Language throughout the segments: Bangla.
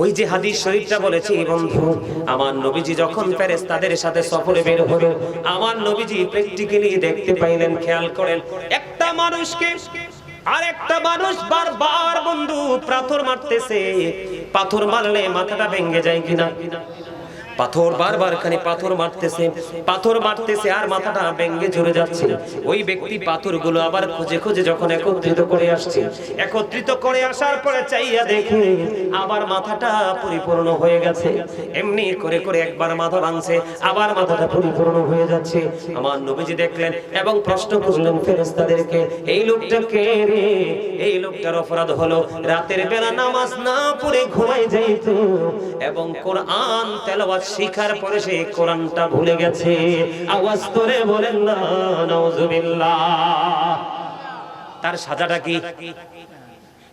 ওই যে হাদিস শরীফটা বলেছি বন্ধু, আমার নবীজি যখন ফেরেশতাদের সাথে সফরে বের হলো, আমার নবীজি প্র্যাকটিক্যালি দেখতে পাইলেন, খেয়াল করেন, একটা মানুষকে আরেকটা মানুষ বারবার বন্ধু পাথর মারতেছে। পাথর মারলে মাথাটা ভেঙে যায় কিনা? পাথর বারবার খানি পাথর মারতেছে আর মাথাটা ভেঙে ঝরে যাচ্ছে। ওই ব্যক্তি পাথরগুলো আবার খুঁজে খুঁজে যখন একত্রিত করে আসার পরে চাইয়া দেখে আবার মাথাটা পরিপূর্ণ হয়ে গেছে। এমনি করে করে একবার মাথা ভাঙছে, আবার মাথাটা পরিপূর্ণ হয়ে যাচ্ছে। আমার নবীজি দেখলেন এবং প্রশ্ন করলেন ফেরেশতাদেরকে, এই লোকটা কে রে? এই লোকটার অপরাধ হলো রাতের বেলা নামাজ না পড়ে ঘুমায় যাইতো এবং কোরআন তেলাওয়াত শিখার পরে সে কোরআনটা ভুলে গেছে। আওয়াজ করে বলেন না নাউজুবিল্লাহ। তার সাজাটা কি?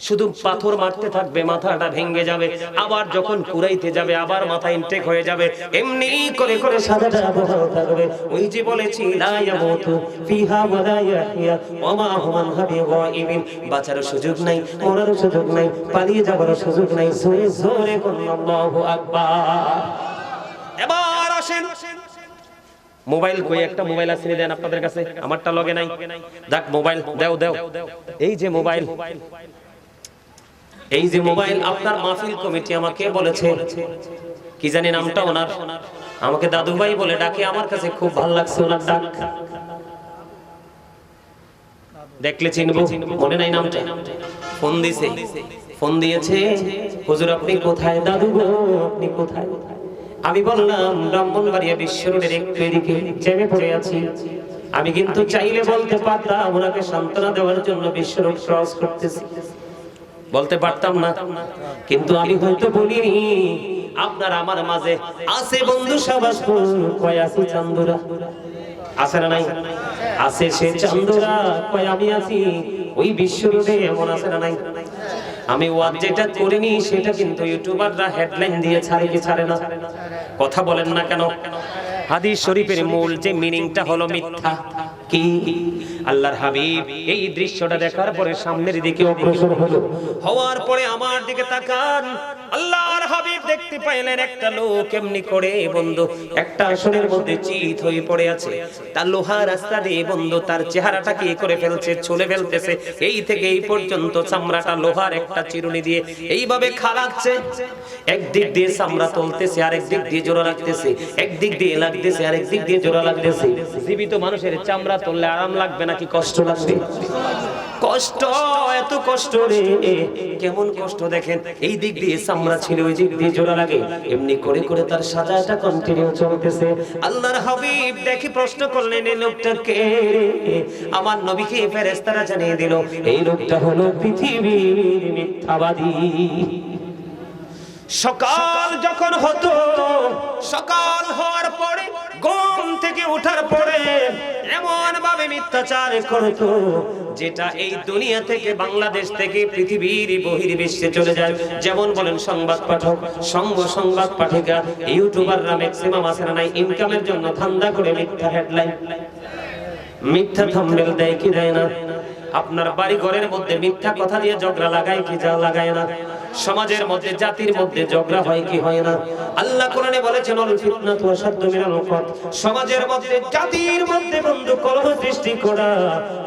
শুধু পাথর মারতে থাকবে, মাথাটা ভেঙে যাবে, আবার যখন কুরাইতে যাবে আবার মাথা ইনটেক হয়ে যাবে। এমনি করে করে সাজাটা বহাল থাকবে। ওই যে বলেছি লা ইয়ামুতু ফিহা ওয়া লা ইয়াহইয়া ওয়া মা হুম বিগাইবিন, বাঁচার সুযোগ নাই, মরার সুযোগ নাই, পালিয়ে যাবার সুযোগ নাই। জোরে জোরে বলুন আল্লাহু আকবার। এবার আসেন, মোবাইল কই? একটা মোবাইল আছে দেন আপনাদের কাছে, আমারটা লগে নাই। দেখ মোবাইল দাও। এই যে মোবাইল আপনার মাহফিল কমিটি আমাকে বলেছে, কি জানি নামটা ওনার, আমাকে দাদু ভাই বলে ডাকে। আমার কাছে খুব ভালো লাগছে ওনার ডাক, দেখলে চিনবো, মনে নাই নামটা। ফোন দিয়েছে, হুজুর আপনি কোথায়? দাদু গো আপনি কোথায়? আমি বললাম ব্রাহ্মণবাড়িয়া বিশ্ব রোডের একটু এদিকে চেপে পড়ে আছি। আমি কিন্তু চাইলে বলতে পারতাম ওনাকে সান্ত্বনা দেওয়ার জন্য বিশ্ব রোড ক্রস করতেছি, বলতে পারতাম না, কিন্তু আমি হয়তো বলিনি। আপনার আমার মাঝে আছে বন্ধু শাবাশপুর, কয় আছে চান্দুরা, আছে না নাই? আছে সে চান্দুরা, কয় আমি আছি ওই বিশ্ব রোডে, এমন আছে না নাই? আমি ওয়াজ যেটা করিনি সেটা কিন্তু ইউটিউবাররা হেডলাইন দিয়ে ছাড়ে কি ছাড়ে না? কথা বলেন না কেন? হাদিস শরীফের মূল যে মিনিংটা হলো মিথ্যা। কি? আল্লাহর হাবিব এই দৃশ্যটা দেখার পরে সামনের দিকে অগ্রসর হওয়ার পরে আমার দিকে তাকান। আল্লাহর হাবিব দেখতে পাইলেন একটা লোক এমনি করে বন্ধু একটা আসনের মধ্যে চিত হয়ে পড়ে আছে। তার লোহার রাস্তা দিয়ে বন্ধু তার চেহারাটা কি করে ফেলছে, ছুলে ফেলতেছে। এই থেকে এই পর্যন্ত চামড়াটা লোহার একটা চিরুনি দিয়ে এইভাবে খালাচ্ছে। একদিক দিয়ে চামড়া তুলতেছে, আরেক দিক দিয়ে জোড়া লাগতেছে, একদিক দিয়ে লাগতেছে, আরেক দিক দিয়ে জোড়া লাগতেছে। জীবিত মানুষের চামড়া তুললে আরাম লাগবে নাকি কষ্ট লাগবে? কষ্ট, এত কষ্ট রে, কেমন কষ্ট দেখেন। এই দিক দিয়ে চামড়া ছিল, ওই দিক দিয়ে জোড়া লাগে, এমনি করে করে তার সাজাটা কন্টিনিউ চলতেছে। আল্লাহর হাবিব দেখি প্রশ্ন করলেন, এই লোকটা কে? আমার নবীকে ফেরেশতারা জানিয়ে দিল, এই লোকটা হলো পৃথিবীর মিথ্যাবাদী। সকাল যখন হতো, সকাল হওয়ার পরে ঘুম থেকে ওঠার পরে এমন ভাবে মিথ্যাচার করতো যেটা এই দুনিয়া থেকে, বাংলাদেশ থেকে পৃথিবীর বহির্বিশ্বে চলে যায়। যেমন বলেন সংবাদ পাঠক, সংবাদ পাঠিকা, ইউটিউবাররা ম্যাক্সিমাম আছে না নাই ইনকামের জন্য ধান্দা করে মিথ্যা হেডলাইন, মিথ্যা থাম্বনেল দেয় কি দেয় না? আপনার বাড়ি ঘরের মধ্যে মিথ্যা কথা দিয়ে ঝগড়া লাগায় কি যা লাগায় না? সমাজের মধ্যে, জাতির মধ্যে ঝগড়া হয় কি হয় না? আল্লাহ কোরআনে বলেছেন আল ফিতনাতু আশাদ্দু মিনাল কতল। সমাজের মধ্যে, জাতির মধ্যে বন্ধু কলহ সৃষ্টি করা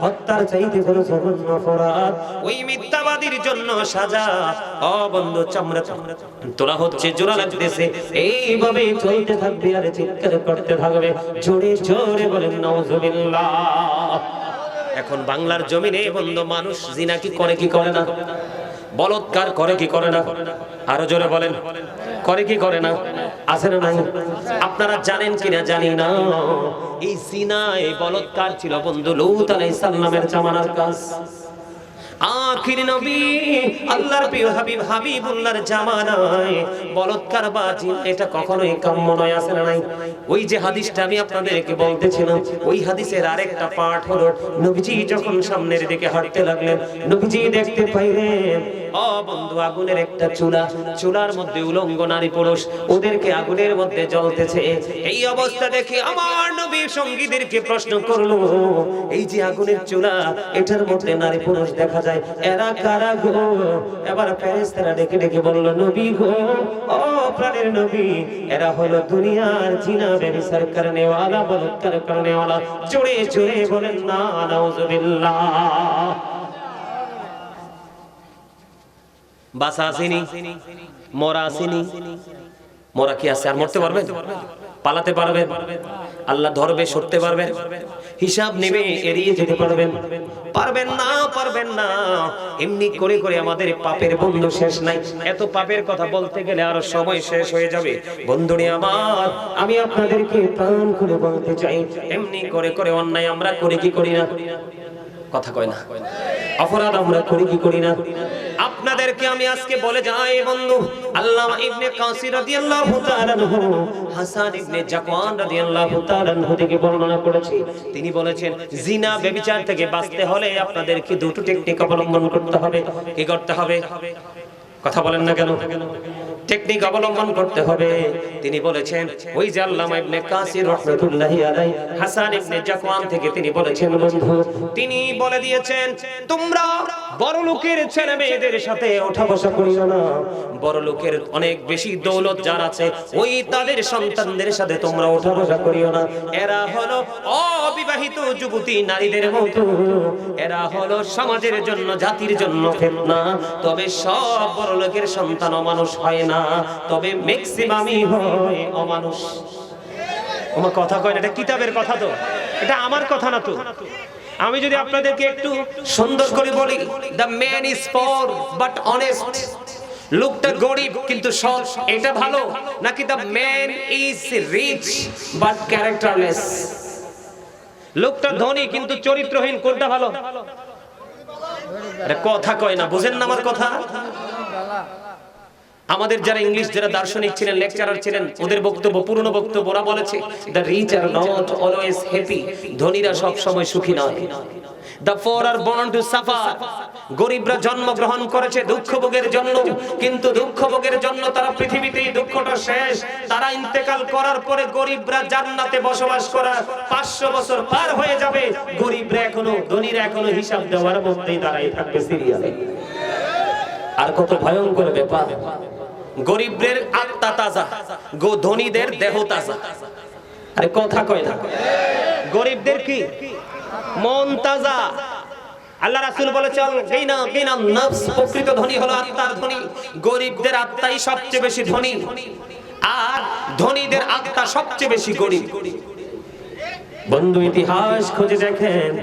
হত্যার চাইতে বড় জঘন্য অপরাধ। ওই মিথ্যাবাদীর জন্য সাজা বন্ধু চামড়া তোলা হচ্ছে, জোড়া লাগতেছে, এইভাবে চলতে থাকবে আর চিৎকার করতে থাকবে। জোরে জোরে বলেন নাউজুবিল্লাহ। এখন বাংলার জমিনে বন্ধু মানুষ জিনা কি করে কি করে না? বলৎকার করে কি করে না? আরো জোরে বলেন, করে কি করে না? আছে না নাই? আপনারা জানেন কিনা জানি না, এই জিনা, এই বলৎকার ছিল বন্ধু লূত আলাইহিস সালামের জামানার কাজ। আখির নবী আল্লাহর প্রিয় হাবিব হাবিবুল্লাহর জামানায় বলৎকার বা জিনা এটা কখনোই কাম্য নয়, আছে না নাই? ওই যে হাদিসটা আমি আপনাদেরকে বলতেছিলাম, ওই হাদিসের আরেকটা পার্ট হলো নবীজি যখন সামনের দিকে হাঁটতে লাগলেন, নবীজি দেখতে পাইলেন ও বন্ধু, আগুনের একটা চুলা, চুলার মধ্যে উলঙ্গ নারী পুরুষ, ওদেরকে আগুনের মধ্যে জ্বলতেছে। এই অবস্থা দেখে আমার নবী সঙ্গীদেরকে প্রশ্ন করলো, এই যে আগুনের চুলা, এটার মধ্যে নারী পুরুষ দেখা যায়, এরা কারা গো? এবার ফেরেশতারা ডেকে ডেকে বলল, নবী গো, ও প্রাণের নবী, এরা হলো দুনিয়ার জিনা ব্যভিচার করনেওয়ালা, বলাৎকার করনেওয়ালা। জোরে জোরে বলেন না নাউজুবিল্লাহ। বাসা আসেনি, মরা আসেনি। মরা কি আছে? আর মরতে পারবেন? পালাতে পারবেন? আল্লাহ ধরবে, সরতে পারবেন? হিসাব নেবে, এড়িয়ে যেতে পারবেন? পারবেন না, পারবেন না। এমনি করে করে আমাদের পাপের বন্ধু শেষ নাই। এত পাপের কথা বলতে গেলে আরো সময় শেষ হয়ে যাবে। বন্ধুরে আমার, আমি আপনাদেরকে প্রাণ খুলে বলতে চাই, এমনি করে করে অন্যায় আমরা করি কি করি না? কথা কয় না? অপরাধ আমরা করি কি করি না? আপনাদেরকে আমি আজকে বলে যাই বন্ধু, আল্লামা ইবনে কাসির রাদিয়াল্লাহু তাআলা আনহু হাসান ইবনে জাকওয়ান রাদিয়াল্লাহু তাআলা আনহু থেকে বর্ণনা করেছে। তিনি বলেছেন, জিনা ব্যভিচার থেকে বাঁচতে হলে আপনাদেরকে দুটো টেকনিক অবলম্বন করতে হবে। কি করতে হবে? কথা বলেন না কেন? টেকনিক অবলম্বন করতে হবে। তিনি বলেছেন, ওই যে আল্লামা ইবনে কাসির রাহমাতুল্লাহি আলাইহি হাসান ইবনে জাকওয়ান থেকে তিনি বলেছেন, বন্ধু, তিনি বলে দিয়েছেন, তোমরা বড় লোকের ছেলে মেয়েদের সাথে ওঠা বসা করিও না। বড় লোকের অনেক বেশি দৌলত যার আছে, ওই তাদের সন্তানদের সাথে তোমরা ওঠা বসা করিও না। এরা হলো অবিবাহিত যুবতী নারীদের মতো, এরা হলো সমাজের জন্য, জাতির জন্য ফিতনা। তবে সব বড় লোকের সন্তান অমানুষ হয় না, তবে ম্যাক্সিমামই হয় অমানুষ। আমার কথা কয় না, এটা কিতাবের কথা, তো এটা আমার কথা না। তো আমি যদি আপনাদেরকে একটু সুন্দর করে বলি, the man is poor but honest, লোকটা গরিব কিন্তু সৎ, এটা ভালো, নাকি the man is rich but characterless, লোকটা ধনী কিন্তু চরিত্রহীন, কোনটা ভালো? কথা কয় না, বুঝেন না আমার কথা? আমাদের যারা ইংলিশ, যারা দার্শনিক ছিলেন, লেকচারার ছিলেন, ওদের বক্তব্য, পুরনো বক্তব্য, ওরা বলেছে, the rich are not always happy, ধনীরা সব সময় সুখী নয়। The poor are born to suffer, গরিবরা জন্মগ্রহণ করেছে দুঃখ ভোগের জন্য, কিন্তু দুঃখ ভোগের জন্য তারা পৃথিবীতেই দুঃখটা শেষ। তারা ইন্তেকাল করার পরে গরিবরা জান্নাতে বসবাস করার 500 বছর পার হয়ে যাবে, গরিবরা এখনো, ধনীরা এখনো হিসাব দেওয়ার মধ্যেই দাঁড়াই থাকবে সিরিয়ালে। আর কত ভয়ঙ্কর ব্যাপার! গরিবদের আত্মা তাজা, ধনীদের দেহ তাজা। আরে কথা কয় না? গরিবদের কি মন তাজা? আল্লাহ রাসূল বলেছেন, গিনা গিনা নফস, প্রকৃত ধনী হলো আত্মার ধনী। গরিবদের আত্মাই সবচেয়ে বেশি ধনী, আর ধনীদের আত্মা সবচেয়ে বেশি গরিব। বন্ধু, ইতিহাস খুঁজে দেখেন,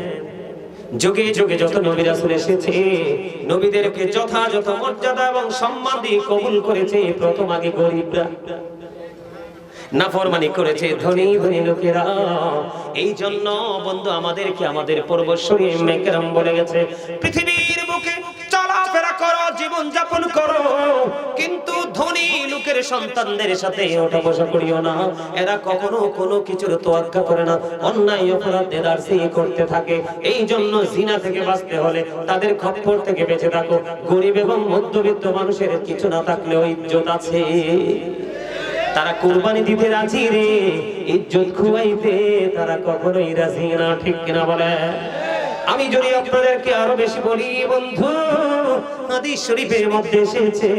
যুগে যুগে যত নবী রাসূল এসেছে, নবীদেরকে যথাযথ মর্যাদা এবং সম্মান দিয়ে কবুল করেছে প্রথম আগে গরিবরা, নাফরমানি করেছে ধনী ধনী লোকেরা। এই জন্য বন্ধু, আমাদেরকে আমাদের পূর্বসূরি মেকেরাম বলে গেছে, পৃথিবীর বুকে চলাফেরা করো, জীবন যাপন করো, কিন্তু ধনী লোকের সন্তানদের সাথে ওঠা বসা করিও না। এরা কখনো কোনো কিছুর তোয়াক্কা করে না, অন্যায় অপরাধ এদারসি করতে থাকে। এই জন্য জিনা থেকে বাঁচতে হলে তাদের খপ্পর থেকে বেঁচে থাকো। গরিব এবং মধ্যবিত্ত মানুষের কিছু না থাকলেও ইজ্জত আছে, তারা কুরবানি দিতে রাজি রে, ইজ্জত খুয়াইতে তারা কখনোই রাজি না, ঠিক কিনা বলে? আমি যদি আপনাদেরকে আরো বেশি বলি বন্ধু, হাদিস শরীফের মধ্যে এসেছে,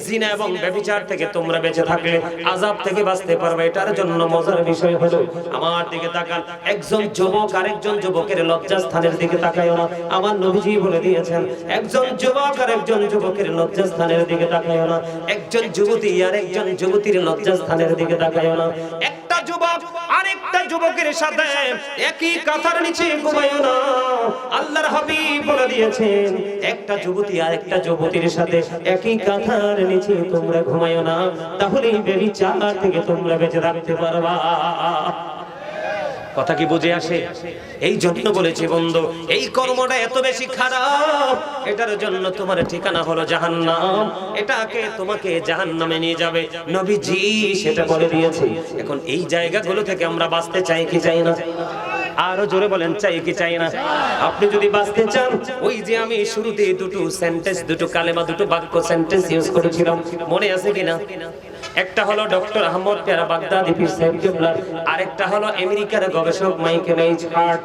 জিনা এবং ব্যভিচার থেকে তোমরা বেঁচে থাকলে আযাব থেকে বাঁচতে পারবে। এটার জন্য মজার বিষয় হলো, আমার দিকে তাকান, একজন যুবক আরেকজন যুবকের লজ্জাস্থানের দিকে তাকায়ও না। আমার নবীজি বলে দিয়েছেন, একজন যুবক আরেকজন যুবকের লজ্জাস্থানের দিকে তাকায়ও না। একজন যুবতী আরেকজন যুবতীর লজ্জাস্থানের দিকে তাকায়ও না। একটা যুবক আরেকটা যুবকের সাথে একই কাঁথার নিচে ঘুমায়ও না। আল্লাহর হাবিব বলে দিয়েছেন, একটা যুবতী আরেকটা যুবতীর সাথে একই কাঁথার নিচে তোমরা ঘুমায়ও না, তাহলেই ব্যভিচার থেকে তোমরা বেঁচে থাকতে পারবা। কথা কি বুঝে আসে? এই জন্য বলেছি বন্ধু, এই কর্মটা এত বেশি খারাপ, এটার জন্য তোমার ঠিকানা হলো জাহান্নাম, এটাকে তোমাকে জাহান্নামে নিয়ে যাবে। নবীজি সেটা বলে দিয়েছে। এখন এই জায়গাগুলো থেকে আমরা বাঁচতে চাই কি চাই না? আরো জোরে বলেন চাই কি চাই না? আপনি যদি বাঁচতে চান, ওই যে আমি শুরুতে দুটো সেন্টেন্স, দুটো কালেমা, দুটো বাক্য সেন্টেন্স ইউজ করেছিলাম, মনে আছে কিনা? একটা হলো ডক্টর আহমদ পেয়ারা বাগদাদি পীর সাহেব কিবলার, আরেকটা হলো আমেরিকার গবেষক মাইকেল এইচ হার্ট।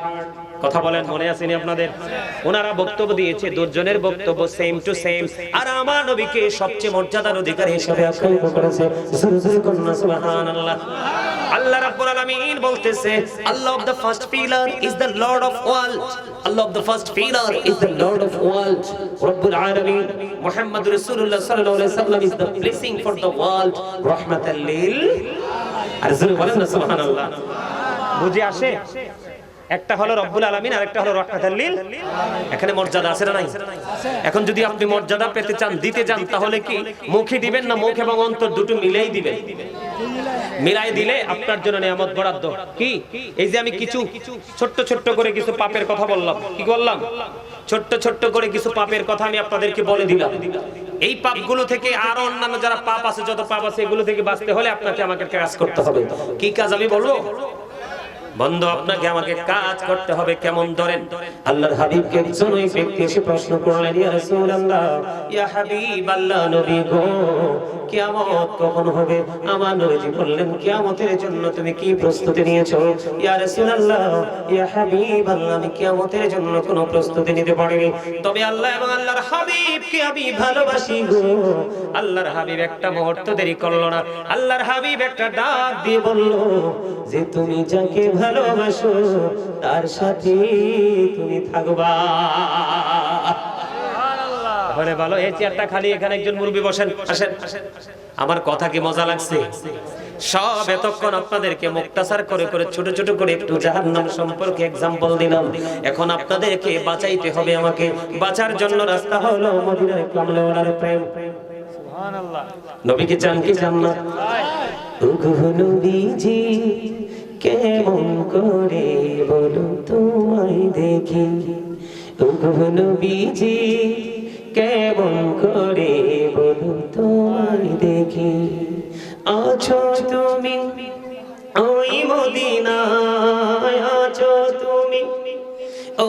কথা বলেন, মনে আসেনি আপনাদের? ওনারা বক্তব্য দিয়েছে, দুজনের বক্তব্য সেম টু সেম, আর আমার নবীকে সবচেয়ে মর্যাদার অধিকারী হিসেবে আখ্যায়িত করেছে। সুবহানাল্লাহ। আল্লাহ রাব্বুল আলামিন বলতেছে, Allah of the first pillar is the lord of world, Allah of the first pillar is the lord of world, রব্বুল আলামিন মুহাম্মদুর রাসূলুল্লাহ সাল্লাল্লাহু আলাইহি ওয়াসাল্লাম is the blessing for the world, রাহমাতাল লিল। আর জোরে বলেন না সুবহানাল্লাহ। বুঝে আসে? একটা হলো রব্বুল আলামিন, আর একটা হলো রাহমাতাল লিল। এখানে মর্যাদা আছে না নাই? এখন যদি আপনি মর্যাদা পেতে চান, দিতে চান, তাহলে কি মুখে দিবেন না মুখ এবং অন্তর দুটো মিলাই দিবেন? মিলাই দিলে আপনার জন্য নিয়ামত বরাদ্দ। কি এই যে আমি কিছু ছোট্ট ছোট্ট করে কিছু পাপের কথা বললাম, কি বললাম? ছোট্ট ছোট্ট করে কিছু পাপের কথা আমি আপনাদেরকে বলে দিলাম। এই পাপগুলো থেকে আরো অন্যান্য যারা পাপ আছে, যত পাপ আছে, এগুলো থেকে বাঁচতে হলে আপনাকে আমাকে কাজ করতে হবে। কি কাজ আমি বলবো? বন্ধু, আপনাকে আমাকে কাজ করতে হবে। কেমন? ধরেন, আল্লাহর হাবিবকে একজন ওই ব্যক্তি এসে প্রশ্ন করলেন, ইয়া রাসূলুল্লাহ, ইয়া হাবিবাল্লাহ, নবী গো, কিয়ামত কখন হবে? আমার নবীজি বললেন, কিয়ামতের জন্য তুমি কি প্রস্তুতি নিয়েছো? ইয়া রাসূলুল্লাহ, ইয়া হাবিবাল্লাহ, আমি কিয়ামতের জন্য কোনো প্রস্তুতি নিতে পারিনি, তবে আল্লাহ এবং আল্লাহর হাবিবকে আমি ভালোবাসি গো। আল্লাহর হাবিব একটা মুহূর্ত দেরি করলো না। আল্লাহর হাবিব একটা ডাক দিয়ে বলল যে, তুমি যাকে ভালোবাসো তার সাথে তুমি থাকবা। তাহলে ভালো, এই চেয়ারটা খালি, এখানে একজন মুরব্বি বসেন, আসেন। আমার কথা কি মজা লাগছে? সব এতক্ষণ আপনাদেরকে মুক্তাসার করে করে ছোট ছোট করে একটু জাহান্নাম সম্পর্কে এক্সাম্পল দিলাম। এখন আপনাদেরকে বাঁচাইতে হবে। আমাকে বাঁচার জন্য রাস্তা হলো মদিনার কামলাওয়ালার প্রেম। সুবহানাল্লাহ। নবীকে চান কি চান না? ওগো নবীজি, কেমন করে বলো তোমায় দেখি, ওগো নবীজি, কেমন করে বলো তোমায় দেখি, আছো তুমি ওই মদিনায়, আছো তুমি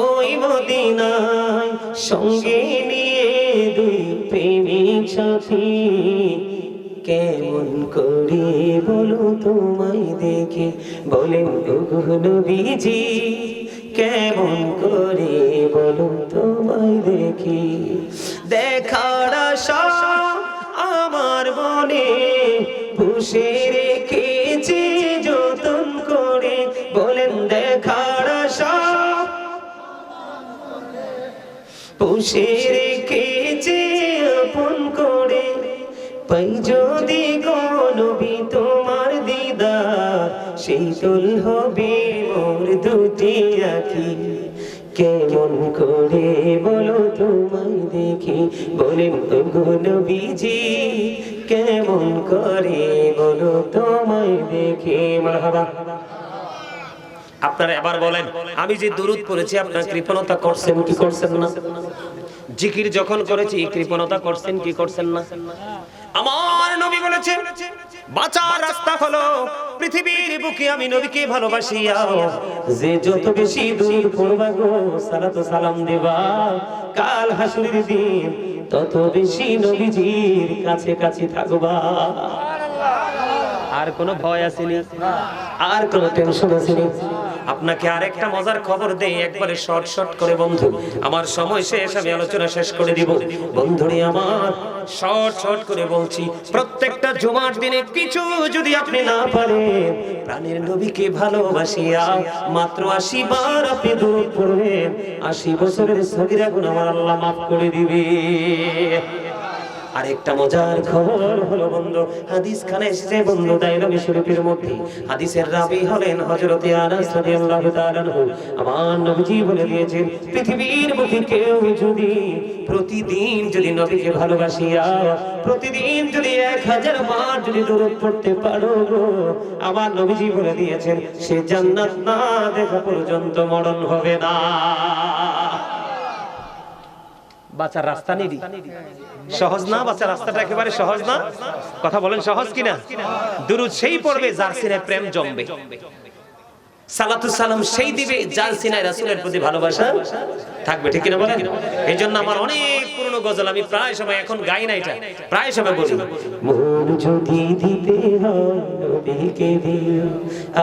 ওই মদিনায়, সঙ্গে নিয়ে দুই প্রেমিক সাথী, কেমন করে বলো তোমায় দেখি। বলেন ওগো নবীজি, কেমন করে বলো তোমায় দেখি, দেখার আশা আমার মনে পুষে রেখেছি যতন করে। বলেন দেখার আশা পুষে রেখেছি আপন করে, পাই যদি গো নবী তোমার দিদার, শীতল হবে মোর দুটি আঁখি, কেমন করে বলো তোমায় দেখি। বলেন ওগো নবীজি, কেমন করে বলো তোমায় দেখি। মারহাবা। আপনারা এবার বলেন, আমি যে দুরূদ পড়েছি আপনারা কৃপণতা করছেন কি করছেন না? জিকির যখন করেছি কৃপণতা করছেন কি করছেন না? আমার নবী বলেছেন, বাঁচার রাস্তা হলো পৃথিবীর বুকে আমি নবীকে ভালোবাসিয়া যে যত বেশি দূর পড়বা গো, সালাত ও সালাম দেবা, কাল হাসরের দিন তত বেশি নবীজির কাছে কাছে থাকবা। আর কোনো ভয় আসেনি, আর কোনো টেনশন আসেনি। আপনাকে আরেকটা মজার খবর দেই, একবারে শর্ট শর্ট করে বন্ধু, আমার সময় শেষ, আমি আলোচনা শেষ করে দিব। বন্ধুরে আমার, শর্ট শর্ট করে বলছি, প্রত্যেকটা জুমার দিনে কিছু যদি আপনি না পারেন, প্রাণের নবীকে ভালোবাসিয়া মাত্র 80 বার আপনি দরুদ পড়বেন, 80 বছরের সগীরা গুনাহ আমার আল্লাহ মাফ করে দিবে। আরেকটা মজার খবর হলো বন্ধু, হাদিস খানে এসেছে বন্ধু, দাইলমি শরীফের মধ্যে হাদিসের রাবি হলেন হযরতে আনাস রাদিয়াল্লাহু তাআলা আনহু। আমার নবীজি বলে দিয়েছেন, পৃথিবীর বুকে কেউ যদি প্রতিদিন যদি নবীকে ভালোবাসিয়া প্রতিদিন যদি 1000 বার যদি দরুদ পড়তে পারো গো, আমার নবীজি বলে দিয়েছেন সে জান্নাত না দেখা পর্যন্ত মরণ হবে না। বাঁচার রাস্তা নেই, সহজ না? বাঁচার রাস্তাটা একেবারে সহজ না? কথা বলেন, সহজ কিনা? দুরূদ সেই পড়বে যার সিনে প্রেম জমবে। সালাতু সালাম সেই দিবে যার সিনায় রাসূলের প্রতি ভালোবাসা থাকবে, ঠিক কিনা বলেন? এই জন্য আমার অনেক পুরনো গজল আমি প্রায় সময় এখন গাই না, এটা প্রায় সময় বলি, মন যদি দিতে হয় নবীকে দিও,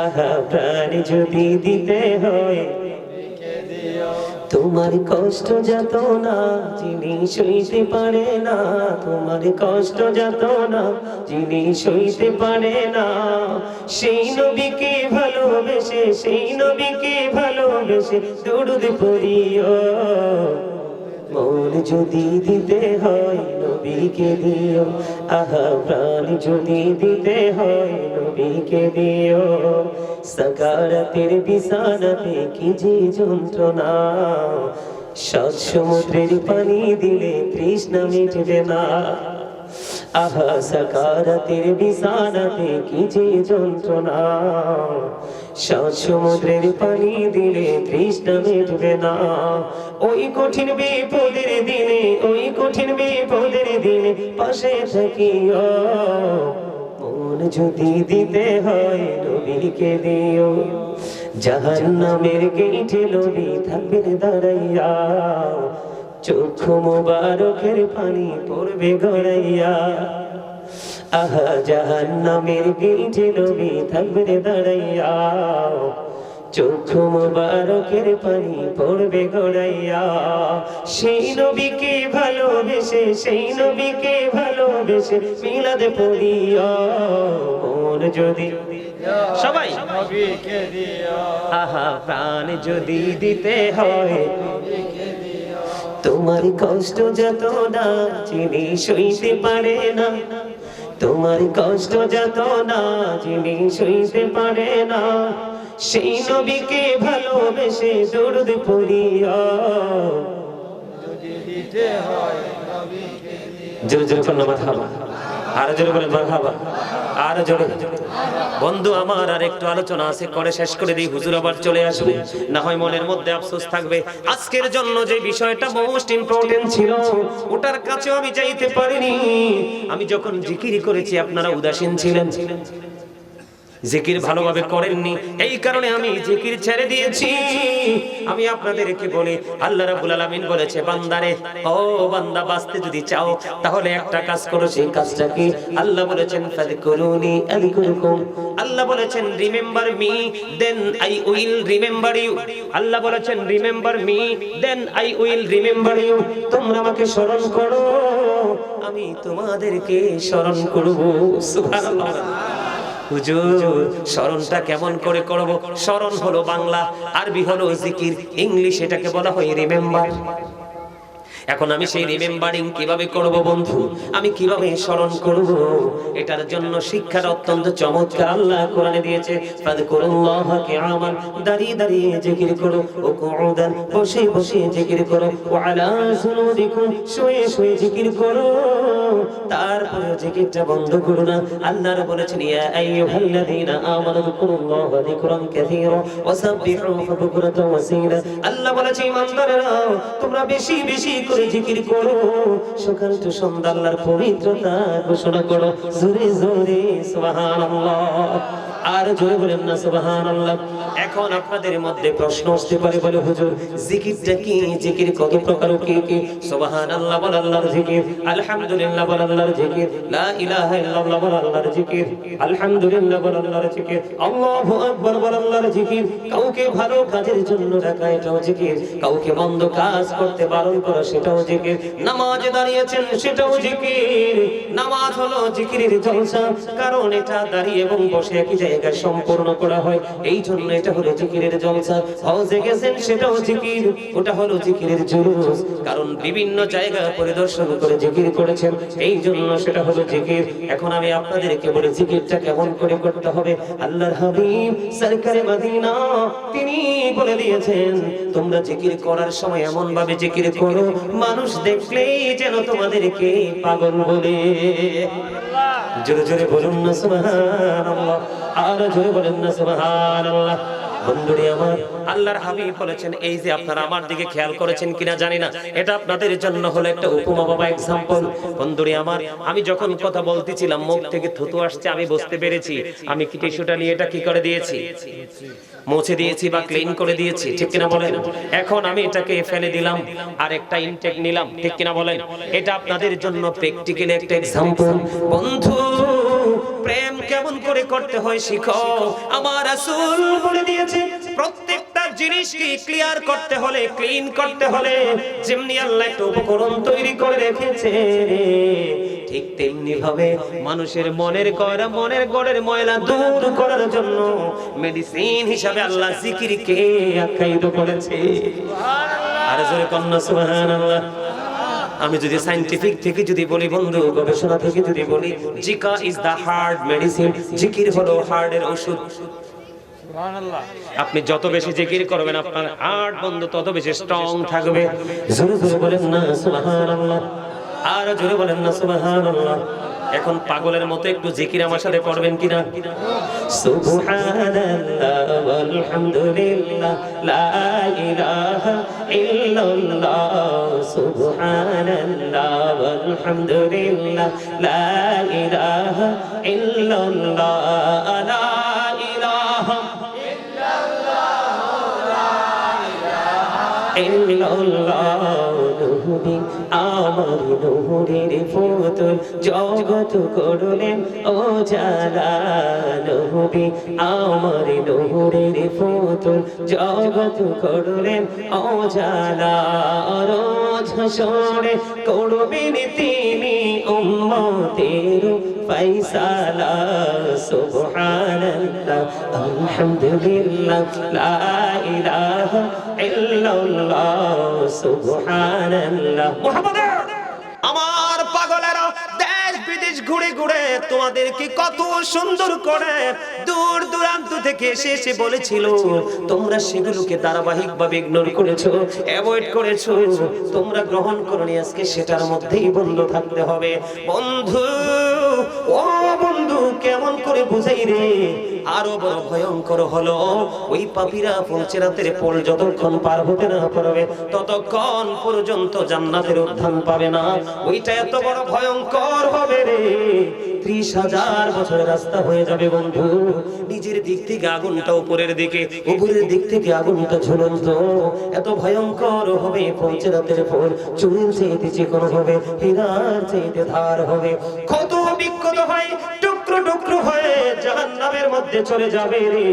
আহা প্রাণ যদি দিতে হয় তোমার কষ্ট যত না যিনি সইতে পারে না, তোমার কষ্ট যত না যিনি সইতে পারে না, সেই নবীকে ভালোবেসে, সেই নবীকে ভালোবেসে দরুদ পড়িও। মন যদি দিতে হয় নবীকে দিও, আহা প্রাণ যদি দিতে হয় নবীকে দিও, সাকারাতের বিছানাতে কি যে যন্ত্রণা, সাত সমুদ্রের পানি দিলে তৃষ্ণা মিটবে না, আহা সাকারাতের বিছানাতে কি যে যন্ত্রণা, সাত সমুদ্রের পানি দিলে তৃষ্ণা মিটবে না, ওই কঠিন বিপদের দিনে, ওই কঠিন বিপদের দিনে পাশে থাকিও, মন যদি দিতে হয় নবীকে দিও, জাহান্নামের গেইটে নবী থাকবেন দাঁড়াইয়া, চক্ষু মোবারকের পানি পড়বে গড়াইয়া, আহা জাহান্নামের গেইটে নবী থাকবেন দাঁড়াইয়া, চক্ষু মোবারকের পানি পড়বে গড়াইয়া, সেই নবীকে ভালোবেসে, সেই নবীকে ভালোবেসে মিলাদ পড়িয়া, মন যদি সবাই নবীকে দিও, আহা প্রাণ যদি দিতে হয় তোমার কষ্ট যত না যিনি সইতে পারে না, তোমার কষ্ট যত না যিনি সইতে পারে না, সেই নবীকে ভালোবেসে দরুদ পড়িও, যদি দিতে হয় নবীকে দিও, জোরে জোরে করুন মারহাবা, আর জোরে বলেন মারহাবা, আর জোরে। বন্ধু আমার আর একটু আলোচনা আছে, করে শেষ করে দিই, হুজুর আবার চলে আসবে, না হয় মনের মধ্যে আফসোস থাকবে। আজকের জন্য যে বিষয়টা মোস্ট ইম্পর্টেন্ট ছিল ওটার কাছেও আমি যাইতে পারিনি। আমি যখন জিকির করেছি আপনারা উদাসীন ছিলেন, জিকির ভালোভাবে করেননি, এই কারণে আমি জিকির ছেড়ে দিয়েছি। আমি আপনাদেরকে বলি, আল্লাহ রাব্বুল আলামিন বলেছে, বান্দারে ও বান্দা বাঁচতে যদি চাও তাহলে একটা কাজ করো, সেই কাজটা কি? আল্লাহ বলেছেন ফাযকুরুনি আযকুরকুম, আল্লাহ বলেছেন remember me then I will remember you, আল্লাহ বলেছেন remember me then I will remember you, তোমরা আমাকে স্মরণ করো আমি তোমাদেরকে স্মরণ করব। সুবহানাল্লাহ। হুজুর স্মরণটা কেমন করে করব? স্মরণ হলো বাংলা, আরবি হলো জিকির, ইংলিশ এটাকে বলা হয় রিমেম্বার। এখন আমি সেই রিমেম্বারিং কিভাবে করব বন্ধু, আমি কিভাবে স্মরণ করব, এটার জন্য শিক্ষাটা অত্যন্ত চমৎকার আল্লাহ কোরআনে দিয়েছে। ফাযকুরুল্লাহা কিয়ামান, দাঁড়িয়ে দাঁড়িয়ে জিকির করো, ও কুউদান, বসে বসে জিকির করো, ওয়া আলা জুনুবিকুম, শুয়ে শুয়ে জিকির করো, তারপরে জিকিরটা বন্ধ করো না। আল্লাহ বলেছেন, ইয়া আইয়ুহাল্লাযীনা আমানু যিকুরুল্লাহা যিকরান কাসীরা ওয়া সাব্বিহুহু বুকরাতাও ওয়া আসীলা। আল্লাহ বলেছে, ইমানদারেরা তোমরা বেশি বেশি করে জিকির করো, সকাল থেকে সন্ধ্যা আল্লাহর পবিত্রতা ঘোষণা করো, জোরে জোরে সুবহানাল্লাহ, আর জোরে বলেন না সুবহানাল্লাহ। এখন আপনাদের মধ্যে প্রশ্ন আসতে পারে, বলে হুজুর জিকিরটা কি, জিকির কত প্রকার, কি কি? সুবহানাল্লাহ বল আল্লাহর জিকির, আলহামদুলিল্লাহ বল আল্লাহর জিকির, লা ইলাহা ইল্লাল্লাহ বল আল্লাহর জিকির, আলহামদুলিল্লাহ বল আল্লাহর জিকির, আল্লাহু আকবার বল আল্লাহর জিকির। কাউকে ভালো কাজের জন্য ডাকা এটাও জিকির, কাউকে মন্দ কাজ করতে বারণ করা সেটাও জিকির, নামাজে দাঁড়িয়েছেন সেটাও জিকির। নামাজ হলো জিকিরের জলসা, কারণ এটা দাঁড়িয়ে এবং বসে একই জায়গায় সম্পূর্ণ করা হয়, এই জন্য এটা হলো জিকিরের জলসা। হজে গেছেন সেটাও জিকির, ওটা হলো জিকিরের জুলুস, কারণ বিভিন্ন জায়গা পরিদর্শন করে জিকির করেছেন, এই জন্য সেটা হলো জিকির। এখন আমি আপনাদেরকে বলি জিকিরটা কেমন করে করতে হবে। আল্লাহর হাবিব সরকারে মদিনা তিনি বলে দিয়েছেন, তোমরা জিকির করার সময় এমন ভাবে জিকির করো মানুষ দেখলেই যেন তোমাদেরকে পাগল বলে। জোরে জোরে বলুন না সুবহানাল্লাহ, আর জোরে বলেন না সুবহানাল্লাহ। বন্ধুরে আমার, আল্লাহর হাবিব বলেছেন, এই যে আপনারা আমার দিকে খেয়াল করেছেন কিনা জানি না, এটা আপনাদের জন্য হলো একটা উপমা বাবা, এক্সাম্পল। বন্ধুরে আমার, আমি যখন কথা বলতেছিলাম মুখ থেকে থুতু আসছে, আমি বুঝতে পেরেছি আমি কি টিস্যুটা নিয়ে এটা কি করে দিয়েছি, মুছে দিয়েছি বা ক্লিন করে দিয়েছি, ঠিক কিনা বলেন? এখন আমি এটাকে ফেলে দিলাম আর একটা ইনটেক নিলাম, ঠিক কিনা বলেন? এটা আপনাদের জন্য প্র্যাকটিক্যালি একটা এক্সাম্পল। বন্ধু, প্রেম কেমন করে করতে হয় শিখো। আমার রাসূল বলে দিয়েছে, প্রত্যেকটা জিনিসকে ক্লিয়ার করতে হলে, ক্লিন করতে হলে যেমনি আল্লাহ একটা উপকরণ তৈরি করে রেখেছে, ঠিক তেমনি ভাবে মানুষের মনের গড়ের ময়লা দূর করার জন্য মেডিসিন হিসাবে আল্লাহ জিকিরকে আখ্যায়িত করেছে। সুবহানাল্লাহ। আর জোরে কন্না সুবহানাল্লাহ। আমি যদি সায়েন্টিফিক থেকে যদি বলি বন্ধু, গবেষণা থেকে যদি বলি, জিকা ইজ দা হার্ট মেডিসিন, জিকির হলো হার্টের ওষুধ। সুবহানাল্লাহ। আপনি যত বেশি জিকির করবেন আপনার হার্ট বন্ধু তত বেশি স্ট্রং থাকবে। জোরে জোরে বলেন না সুবহানাল্লাহ, আর জোরে বলেন না সুবহানাল্লাহ। এখন পাগলের মতো একটু জিকির আমার সাথে করবেন কিনা? সুবহানাল্লাহ ওয়ালহামদুলিল্লাহ লা ইলাহা ইল্লাল্লাহ, সুবহানাল্লাহ ওয়ালহামদুলিল্লাহ লা ইলাহা ইল্লাল্লাহ, লা ইলাহা ইল্লাল্লাহ। নবী আমার নূরের পুতুল, জগৎ করলেন উজালা। নবী আমার নূরের পুতুল, জগৎ করলেন উজালা। রোজ হাসরে করবেন তিনি উম্মতের ফায়সালা। সুবহানাল্লাহ আলহামদুলিল্লাহ লা ইলাহা ইল্লাল্লাহ, সুবহানাল্লাহ। আমার পাগলেরা দেশ বিদেশ ঘুরে ঘুরে তোমাদেরকে কত সুন্দর করে দূর দূরান্ত থেকে এসে বলেছিল, তোমরা সেগুলোকে ধারাবাহিক ভাবে ইগনোর করেছো, অ্যাভয়েড করেছো, তোমরা গ্রহণ করনি। আজকে সেটার মধ্যেই বন্ধ থাকতে হবে। বন্ধু, ও বন্ধু, কেমন করে বুঝাই রে? আরো বড় ভয়ঙ্কর হলো ওই পাপীরা পৌঁছেরাতের পোল যতক্ষণ পার হতে না পারবে ততক্ষণ পর্যন্ত জান্নাতের উত্থান পাবে না। ওইটা এত বড় ভয়ঙ্কর হবে রে, 30,000 বছরের রাস্তা হয়ে যাবে বন্ধু। নিজের দিক থেকে আগুনটা উপরের দিকে, উপরের দিক থেকে আগুনটা ঝুলন্ত, এত ভয়ঙ্কর হবে। পৌঁছেরাতের পোল চুরির চাইতে চিকন হবে, হীরার চাইতে ধার হবে, কত বিক্ষত হয়, টুকরো টুকরো হয়ে জাহান্নামের মধ্যে চলে যাবে রে।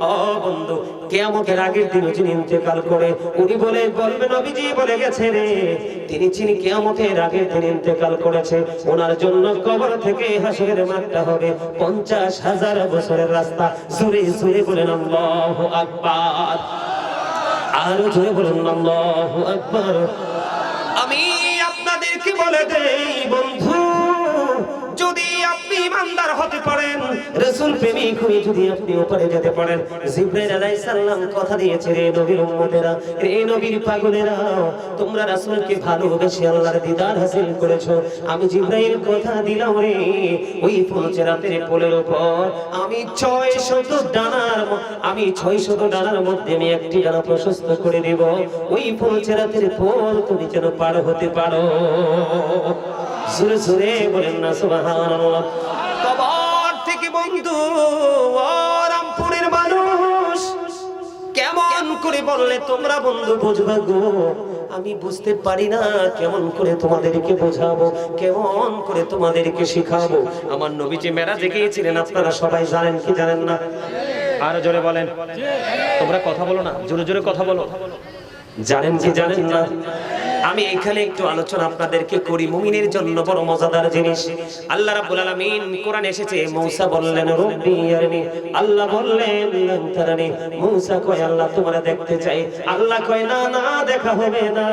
ও বন্ধু, কিয়ামতের আগের দিন যিনি ইন্তেকাল করে উনি বলবে নবীজি বলে গেছে রে, তিনি কিয়ামতের আগের দিন ইন্তেকাল করেছে, ওনার জন্য কবর থেকে হাসরের মাঠটা হবে 50,000 বছরের রাস্তা। জোরে জোরে বলেন আল্লাহু আকবার, আর জোরে বলেন আল্লাহু আকবার। আমি আপনাদেরকে বলে দেই বন্ধু, যদি আপনি ইমানদার হতে পারেন, রাসূল প্রেমিক হয়ে যদি আপনি ওপারে যেতে পারেন, জিবরাইল আলাইহিস সালাম কথা দিয়েছে, রে নবীর উম্মতেরা, রে নবীর পাগলেরা, তোমরা রাসূলকে ভালোবেসে আল্লাহর দিদার হাসিল করেছো। আমি জিবরাইল কথা দিলাম রে, ওই পৌঁছেরাতের পোলের উপর আমি 600 ডানার মধ্যে আমি একটি ডানা প্রশস্ত করে দেব। ওই পৌঁছেরাতের পোল তুমি যেন পার হতে পারো। জোরে জোরে বলেন না সুবহানাল্লাহ। কবর থেকে বন্ধু, রামপুরের মানুষ কেমন করে বললে তোমরা বন্ধু বুঝবা গো? আমি বুঝতে পারি না কেমন করে তোমাদেরকে বোঝাবো, কেমন করে তোমাদেরকে শিখাবো। আমার নবীজি মেরাজে গিয়েছিলেন, আপনারা সবাই জানেন কি জানেন না? আরো জোরে বলেন, তোমরা কথা বলো না, জোরে জোরে কথা বলো। জানেন কি জানেন না? আমি এখানে একটু আলোচনা আপনাদেরকে করি, মুমিনের জন্য বড় মজাদার জিনিস। আল্লাহ রাব্বুল আলামিন কোরআন এসেছে, মূসা বললেন রব্বি আরনি, আল্লাহ বললেন লান তারানি। মূসা কয় আল্লাহ তোমারে দেখতে চাই। আল্লাহ কয় না না, দেখা হবে না।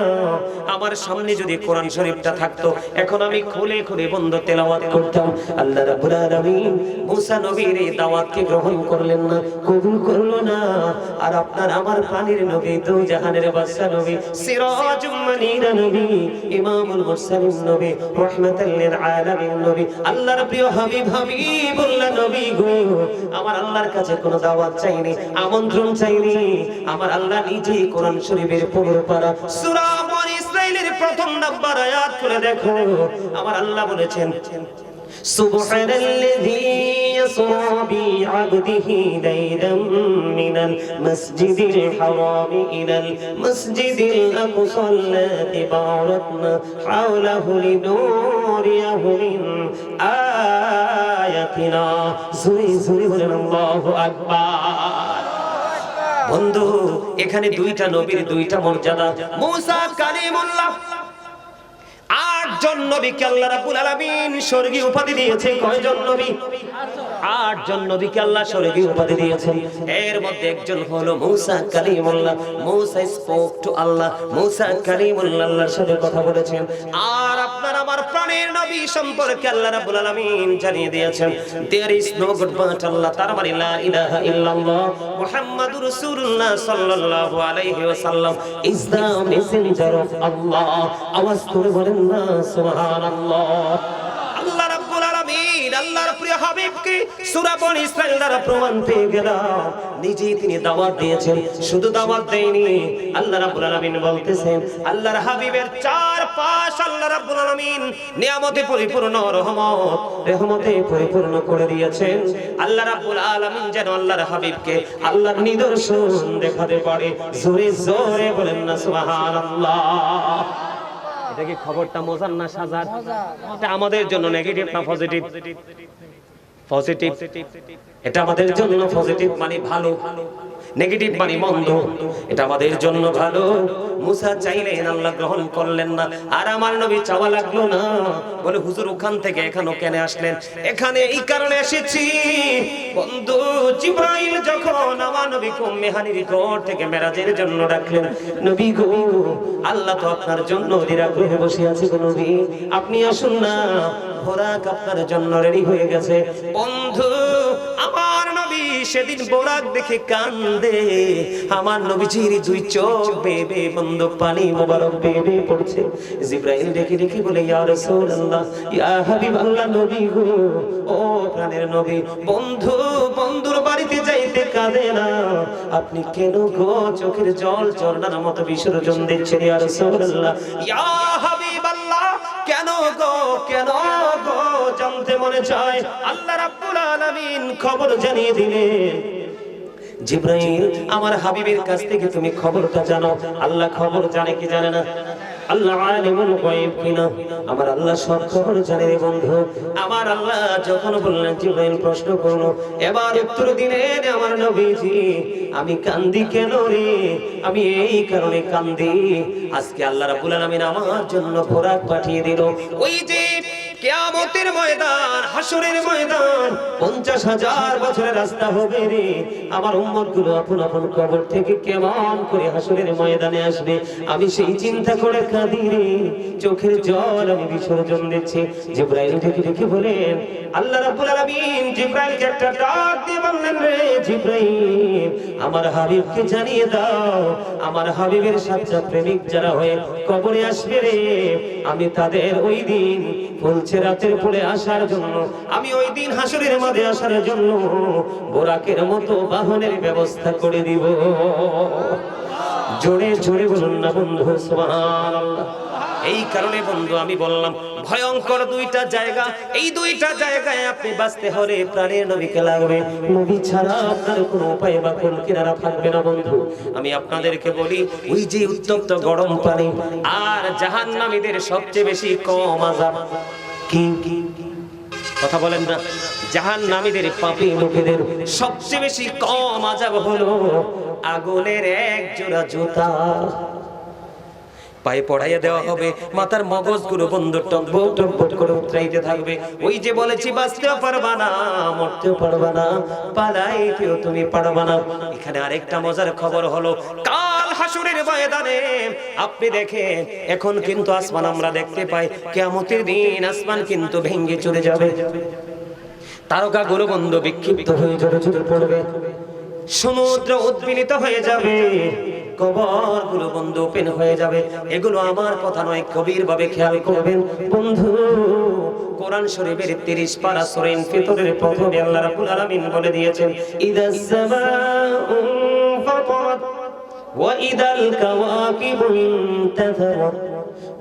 আমার সামনে যদি কোরআন শরীফটা থাকতো, এখন আমি খুলে খুলে বন্ধ তেলাওয়াত করতাম। আল্লাহ রাব্বুল আলামিন মূসা নবীর এই দাওয়াতকে গ্রহণ করলেন না, কবুল করলো না। আর আপনার আমার প্রাণের নবী, দু জাহানের বাদশা নবী, সিরাজুম মুনীর মুরসালিন নবী, ইমামুল মুরসালিন নবী, রাহমাতাল লিল আলামিন নবী, আল্লাহর প্রিয় হাবিবুল্লাহ নবী গো। আমার আল্লাহর কাছে কোনো দাওয়াত চাইনি, আমন্ত্রণ চাইনি। আমার আল্লাহ নিজেই কোরআন শরীফের 15 পারা সূরা বনী ইসরাঈলের প্রথম নাম্বার আয়াত করে দেখো। আমার আল্লাহ বলেছেন, সুবহানাল্লাযী ইয়াসরা বি'আবদিহি লাইলাম মিনাল মাসজিদিল হারাম ইলাল মাসজিদিল আকসা আল্লাযী বারাকনা হাওলাহু লিনুরিয়াহু মিন আয়াতিনা। জোরে জোরে বলেন আল্লাহু আকবার। বন্ধু, এখানে দুইটা নবীর দুইটা মর্যাদা। মুসা কালিমুল্লাহ, 8 জন নবীকে আল্লাহ রাব্বুল আলামিন স্বর্গীয় উপাধি দিয়েছে। কয়জন নবী? 8 জন নবীকে আল্লাহ স্বর্গীয় উপাধি দিয়েছেন। এর মধ্যে একজন হলো মুসা কালিমুল্লাহ। মুসা স্পোক টু আল্লাহ। মুসা কালিমুল্লাহ আল্লাহর সাথে কথা বলেছেন। আর আপনার আমার প্রাণের নবী সম্পর্কে আল্লাহ রাব্বুল আলামিন জানিয়ে দিয়েছেন, there is no god but Allah. তার মানে লা ইলাহা ইল্লাল্লাহ মুহাম্মাদুর রাসূলুল্লাহ সাল্লাল্লাহু আলাইহি ওয়াসাল্লাম ইজ দা মেসেঞ্জার অফ আল্লাহ। আওয়াজ করে বলেন না সুবহানাল্লাহ। আল্লাহ রাব্বুল আলামিন আল্লাহর প্রিয় হাবিবকে সূরা বনী ইসরাঈল দ্বারা প্রমাণ পেয়ে গেলাম। নিজেই তিনি দাওয়াত দিয়েছেন, শুধু দাওয়াত দেয়নি। আল্লাহ রাব্বুল আলামিন বলতেছেন, আল্লাহর হাবিবের চারপাশ আল্লাহ রাব্বুল আলামিন নিয়ামতে পরিপূর্ণ, রহমতে পরিপূর্ণ করে দিয়েছেন। আল্লাহ রাব্বুল আলামিন যেন আল্লাহর হাবিবকে আল্লাহর নিদর্শন দেখাতে পারে। জোরে জোরে বলেন না সুবহানাল্লাহ। এটা কি খবরটা মজার না সাজার? এটা আমাদের জন্য নেগেটিভ না পজিটিভ? পজিটিভ। এটা আমাদের জন্য পজিটিভ মানে ভালো, নেগেটিভ মানে মন্দ। এটা আমাদের জন্য ভালো। মুসা চাইলেন, আল্লাহ গ্রহণ করলেন না। আর আমার নবী চাওয়া লাগলো না, বলে হুজুর ওখান থেকে এখানে কেন আসলেন? এখানে এই কারণে এসেছি বন্ধু, জিবরাইল যখন আমার নবীকে উম্মে হানির ঘর থেকে মেরাজের জন্য ডাকলেন, নবী গো আল্লাহ তো আপনার জন্য নিরাগ্রহে বসে আছে গো নবী, আপনি আসুন না, বোরাক আপনার জন্য রেডি হয়ে গেছে। বন্ধু, আমার নবী সেদিন বোরাক দেখে কান্দে। আমার নবীজির দুই চোখ বেবে বন্ধ পানি মোবারক বেবে পড়ছে। জিবরাইল দেখে দেখে বলে, ইয়া রাসূলুল্লাহ, ইয়া হাবিবাল্লাহ, নবী গো, ও প্রাণের নবী, বন্ধুর বাড়িতে যাইতে কাঁদে না, আপনি কেন গো চোখের জল ঝরনার মতো বিসর্জন দিচ্ছেন? ইয়া রাসূলুল্লাহ, ইয়া হাবিবাল্লাহ, কেন গো জানতে মনে চায়। আল্লাহ রাব্বুল আলামিন খবর জানিয়ে দিলেন, জিবরাইল আমার হাবিবের কাছ থেকে তুমি খবরটা জানো। আল্লাহ খবর জানে কি জানে না? আল্লাহ আলিমুল গায়ব কিনা? আমার আল্লাহ সব খবর জানে রে বন্ধু। আমার আল্লাহ যখন বললেন জিবরাইল প্রশ্ন করলো, এবার উত্তর দিলেন আমার নবীজি, আমি কান্দি কেন রে? আমি এই কারণে কান্দি, আজকে আল্লাহ রাব্বুল আলামিন আমার জন্য বোরাক পাঠিয়ে দিল। ওই যে কিয়ামতের ময়দান, হাসরের ময়দান, 50,000 বছরের রাস্তা হবে রে। আমার উম্মতগুলো আপন আপন কবর থেকে কেমন করে হাসরের ময়দানে আসবে, আমি সেই চিন্তা করে কাঁদি রে, চোখের জল আমি বিসর্জন দিচ্ছি। জিবরাইল দেখে দেখে বলেন, আল্লাহ রাব্বুল আলামিন জিবরাইলকে একটা ডাক দিয়ে বললেন, রে জিবরাইল, আমার হাবিবকে জানিয়ে দাও, আমার হাবিবের সাচ্চা প্রেমিক যারা হয়ে কবরে আসবে রে, আমি তাদের ওই দিন বলছে রাতের পরে আসার জন্য, আমি ওই দিন হাসরের মাঝে আসার জন্য বোরাকের মতো বাহনের ব্যবস্থা করে দিব। জোরে জোরে বলুন না বন্ধু সুবহানাল্লাহ। এই কারণে বন্ধু আমি বললাম, ভয়ঙ্কর দুইটা জায়গা, এই দুইটা জায়গায় আপনি বাঁচতে হলে প্রাণের নবীকে লাগবে। নবী ছাড়া আপনার কোনো উপায় বা কোন কিনারা থাকবে না বন্ধু। আমি আপনাদেরকে বলি, ওই যে উত্তপ্ত গরম পানি আর জাহান্নামীদের সবচেয়ে বেশি কম আযাব কি? কথা বলেন না। জাহান্নামীদের পাপী লোকেদের সবচেয়ে বেশি কম আযাব হলো আগুনের এক জোড়া জুতা পায়ে পড়াইয়া দেওয়া হবে, মাথার মগজগুলো বন্ধ টকবক টকবক করে উতরাইতে থাকবে। ওই যে বলেছি, বাঁচতেও পারবা না, মরতেও পারবা না, পালাইতেও তুমি পারবা না। এখানে আরেকটা মজার খবর হলো, কাল হাসরের ময়দানে আপনি দেখেন, এখন কিন্তু আসমান আমরা দেখতে পাই, কিয়ামতের দিন আসমান কিন্তু ভেঙে চলে যাবে, তারকাগুলো বন্ধ বিক্ষিপ্ত হয়ে ঝরে ঝরে পড়বে, সমুদ্র উদ্বেলিত হয়ে যাবে, কবরগুলো বন্ধ ওপেন হয়ে যাবে। এগুলো আমার কথা নয়, গভীর ভাবে খেয়াল করবেন বন্ধু। কোরআন শরীফের 30 পারা সূরা ইনফিতরের প্রথমে আল্লাহ রাব্বুল আলামিন বলে দিয়েছেন, ইদাস সামাউ ফাতারাত ওয়া ইদাল কাওয়াকিবু ইনতাসারাত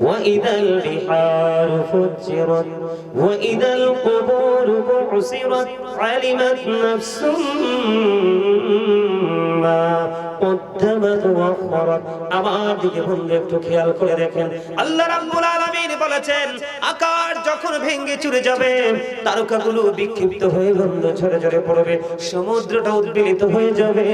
ওয়া ইদাল বিহারু ফুজ্জিরাত ওয়া ইদাল কুবুরু বু'সিরাত আলিমাত নাফসুম মা কদ্দামাত ওয়া আখখারাত। আমার দিকে বন্ধু একটু খেয়াল করে দেখেন, আল্লাহ রাব্বুল আলামিন বলেছেন আকাশ যখন ভেঙে চুরে যাবে, তারকাগুলো বিক্ষিপ্ত হয়ে বন্ধু ঝরে ঝরে পড়বে, সমুদ্রটা উদ্বেলিত হয়ে যাবে।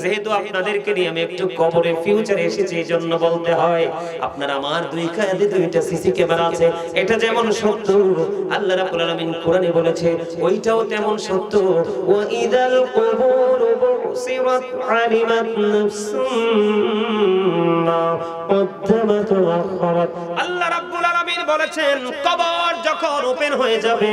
যেহেতু আপনাদেরকে নিয়ে আমি একটু কবরে ফিউচারে এসেছি, এই জন্য বলতে হয়, আপনার আমার দুই কাঁধে দুইটা সিসি ক্যামেরা আছে। এটা যেমন সত্য আল্লাহ রাব্বুল আলামিন কোরআনে বলেছে, ওইটাও তেমন সত্য। ওয়া ইদাল কুবুরু বু'সিরাত আলিমাত নাফসুম মা কদ্দামাত ওয়া আখখারাত। আল্লাহ রাব্বুল আলামিন বলেছেন কবর যখন ওপেন হয়ে যাবে,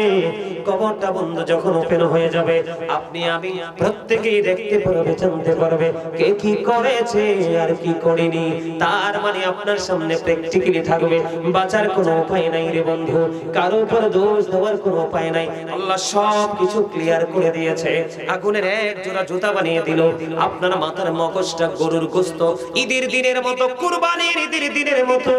কবরটা বন্ধ যখন ওপেন হয়ে যাবে, আপনি আমি প্রত্যেকেই দেখতে পারবে, জানতে পারবে কে কি করেছে আর কি করেনি। তার মানে আপনার সামনে প্র্যাকটিক্যালি থাকবে, বাঁচার কোনো উপায় নাই রে বন্ধু, কারো উপর দোষ দেওয়ার কোনো উপায় নাই। আল্লাহ সব কিছু ক্লিয়ার করে দিয়েছে। আগুনের এক জোড়া জুতা বানিয়ে দিল, আপনার মাথার মগজটা গরুর গোশত ঈদের দিনের মতো, কুরবানির ঈদের দিনের মতো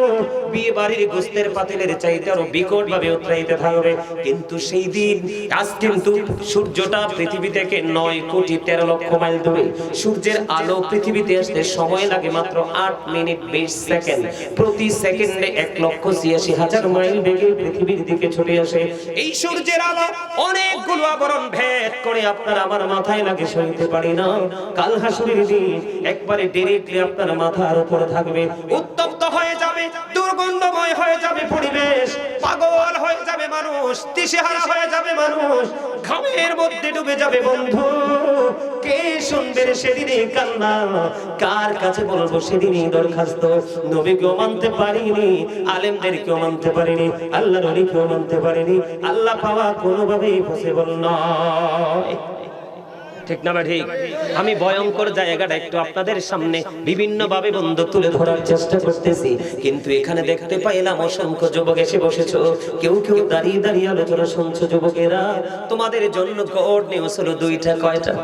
বিয়ে বাড়ির গোশতের পাতিলের চাইতে আরো বিকট ভাবে উত্রাইতে থাকবে। কিন্তু সেই দিন, আজ কিন্তু সূর্যটা পৃথিবী থেকে 9 কোটি 13 লক্ষ মাইল দূরে, সূর্যের আলো পৃথিবীতে আসতে সময় লাগে মাত্র 8 মিনিট 20 সেকেন্ড। প্রতি সেকেন্ডে 1,86,000 মাইল বেগে পৃথিবীর দিকে ছুটে আসে। এই সূর্যের আলো অনেকগুলো আবরণ ভেদ করে আপনার আমার মাথায় লাগে, সইতে পারি না। কাল হাসরের দিন একবারে ডাইরেক্টলি আপনার মাথার উপরে থাকবে, উত্তপ্ত হয়ে যাবে, দুর্গন্ধময় হয়ে যাবে পরিবেশ, পাগল হয়ে যাবে মানুষ, দিশেহারা হয়ে যাবে মানুষ, ঘামের মধ্যে ডুবে যাবে বন্ধু। কে শুনবে সেদিনই কান্না, কার কাছে বলবো সেদিনই দরখাস্ত। নবীকেও মানতে পারিনি, আলেমদেরকেও মানতে পারিনি, আল্লাহর ওলিকেও মানতে পারিনি। আল্লাহ পাওয়া কোনোভাবেই পসিবল নয়, ঠিক না ঠিক? আমি ভয়ঙ্কর জায়গাটা একটু আপনাদের সামনে বিভিন্ন ভাবে বন্ধ তুলে ধরার চেষ্টা করতেছি, কিন্তু এখানে দেখতে পাইলাম অসংখ্য যুবক এসে বসেছো, কেউ কেউ দাঁড়িয়ে দাঁড়িয়ে আলোচনা শুনছো। যুবকেরা, তোমাদের জন্য গড নিউজ হলো দুইটা। কয়টা?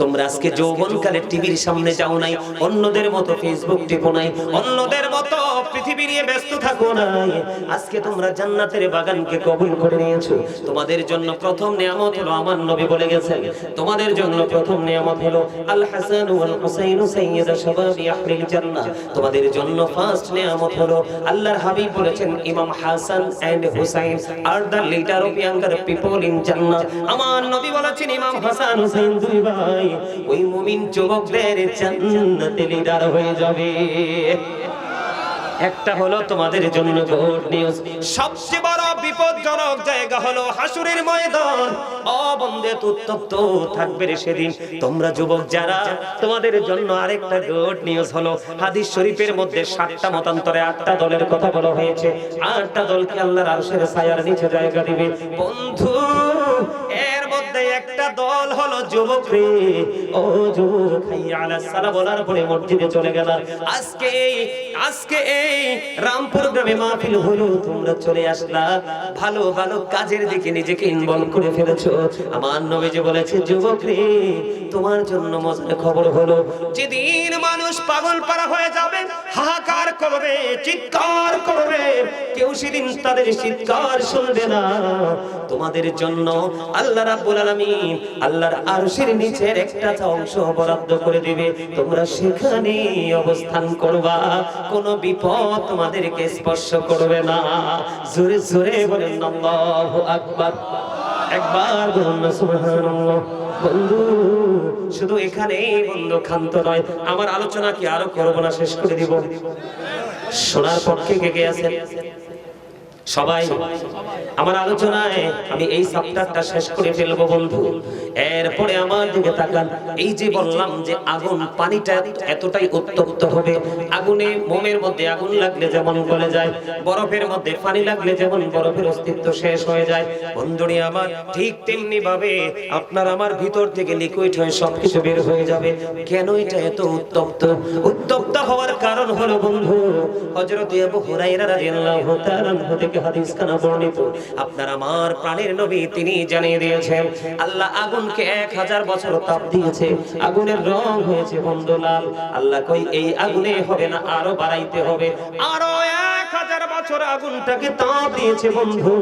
তোমরা আজকে যৌবনকালে টিভির সামনে যাও নাই, অন্যদের মতো ফেসবুক টিপো নাই, অন্যদের মতো পৃথিবী নিয়ে ব্যস্ত থাকো নাই। আজকে তোমরা জান্নাতের বাগানকে কবুল করে নিয়েছো। তোমাদের জন্য প্রথম নিয়ামত হলো, আমার নবী বলে গেছেন, তোমাদের জন্য প্রথম নিয়ামত হলো আল হাসান ওয়াল হুসাইন সাইয়্যিদা শাবাবি আহলিল জান্নাহ। তোমাদের জন্য ফার্স্ট নিয়ামত হলো, আল্লাহর হাবিব বলেছেন, Imam Hasan and Husain are the leader of younger people in Jannah. আমার নবী বলেছেন, ইমাম হাসান হুসাইন দুই ভাই ওই মুমিন যুবকদের জান্নাতে লিডার হয়ে যাবে। একটা হলো তোমাদের জন্য গুড নিউজ। সবচেয়ে বড় বিপজ্জনক জায়গা হলো হাসরের ময়দান। অবন্ধে উত্তপ্ত থাকবে রে সেদিন। তোমরা যুবক যারা, তোমাদের জন্য আরেকটা গুড নিউজ হলো, হাদিস শরীফের মধ্যে 7টা মতান্তরে 8টা দলের কথা বলা হয়েছে। 8টা দলকে আল্লাহর আরশের ছায়ার নিচে জায়গা দিবে বন্ধু। এর মধ্যে একটা দল হলো যুবক রে। ও যুবক, হাইয়া আলাস সালাহ বলার পরে মসজিদে চলে গেল। আজকে এই রামপুর গ্রামে মাহফিল হলো, তোমরা চলে আসলা, ভালো ভালো কাজের দিকে নিজেকে ইনভলভ করে ফেলেছো। আমার নবী যে বলেছে, যুবক রে, তোমার জন্য মজার খবর হলো, যেদিন মানুষ পাগল পারা হয়ে যাবে, হাহাকার করবে, চিৎকার করবে, কেউ সেদিন তাদের চিৎকার শুনবে না। তোমাদের জন্য আল্লাহ রাব্বুল আলামিন আল্লাহর আরশের নিচের একটা অংশ বরাদ্দ করে দিবে। তোমরা সেখানে অবস্থান করবা, কোনো বিপদ তোমাদেরকে স্পর্শ করবে না। জোরে জোরে বলেন আল্লাহু আকবার। একবার বলুন না সুবহানাল্লাহ। বন্ধু, শুধু এখানেই বন্ধু ক্ষান্ত নয়, আমার আলোচনা কি আরো করব না, শেষ করে দিব? শোনার পক্ষে কে কে আছেন? সবাই আমার আলোচনায় আমি এই চ্যাপ্টারটা শেষ করে ফেলবো বন্ধু। এরপরে আমার দিকে তাকান। এই যে বললাম যে আগুন, পানিটা এতটাই উত্তপ্ত হবে, আগুনে মোমের মধ্যে আগুন লাগলে যেমন গলে যায়, বরফের মধ্যে পানি লাগলে যেমন বরফের অস্তিত্ব শেষ হয়ে যায়, বন্ধুরি আমার ঠিক তেমনি ভাবে আপনার আমার ভিতর থেকে লিকুইড হয়ে সবকিছু বের হয়ে যাবে। কেন এটা এত উত্তপ্ত? উত্তপ্ত হওয়ার কারণ হলো বন্ধু, হযরত আবু হুরায়রা রাদিয়াল্লাহু তাআলা থেকে হাদিস কানা বর্ণিত, আপনার আমার প্রাণের নবী তিনি জানিয়ে দিয়েছেন আল্লাহ আগুনকে 1000 বছর তাপ দিয়েছে, আগুনের রং হয়েছে বন্ধু লাল। আল্লাহ কই এই আগুনে হবে না, আরো বাড়াইতে হবে, আরো 1000 বছর আগুনটাকে তাপ দিয়েছে বন্ধু,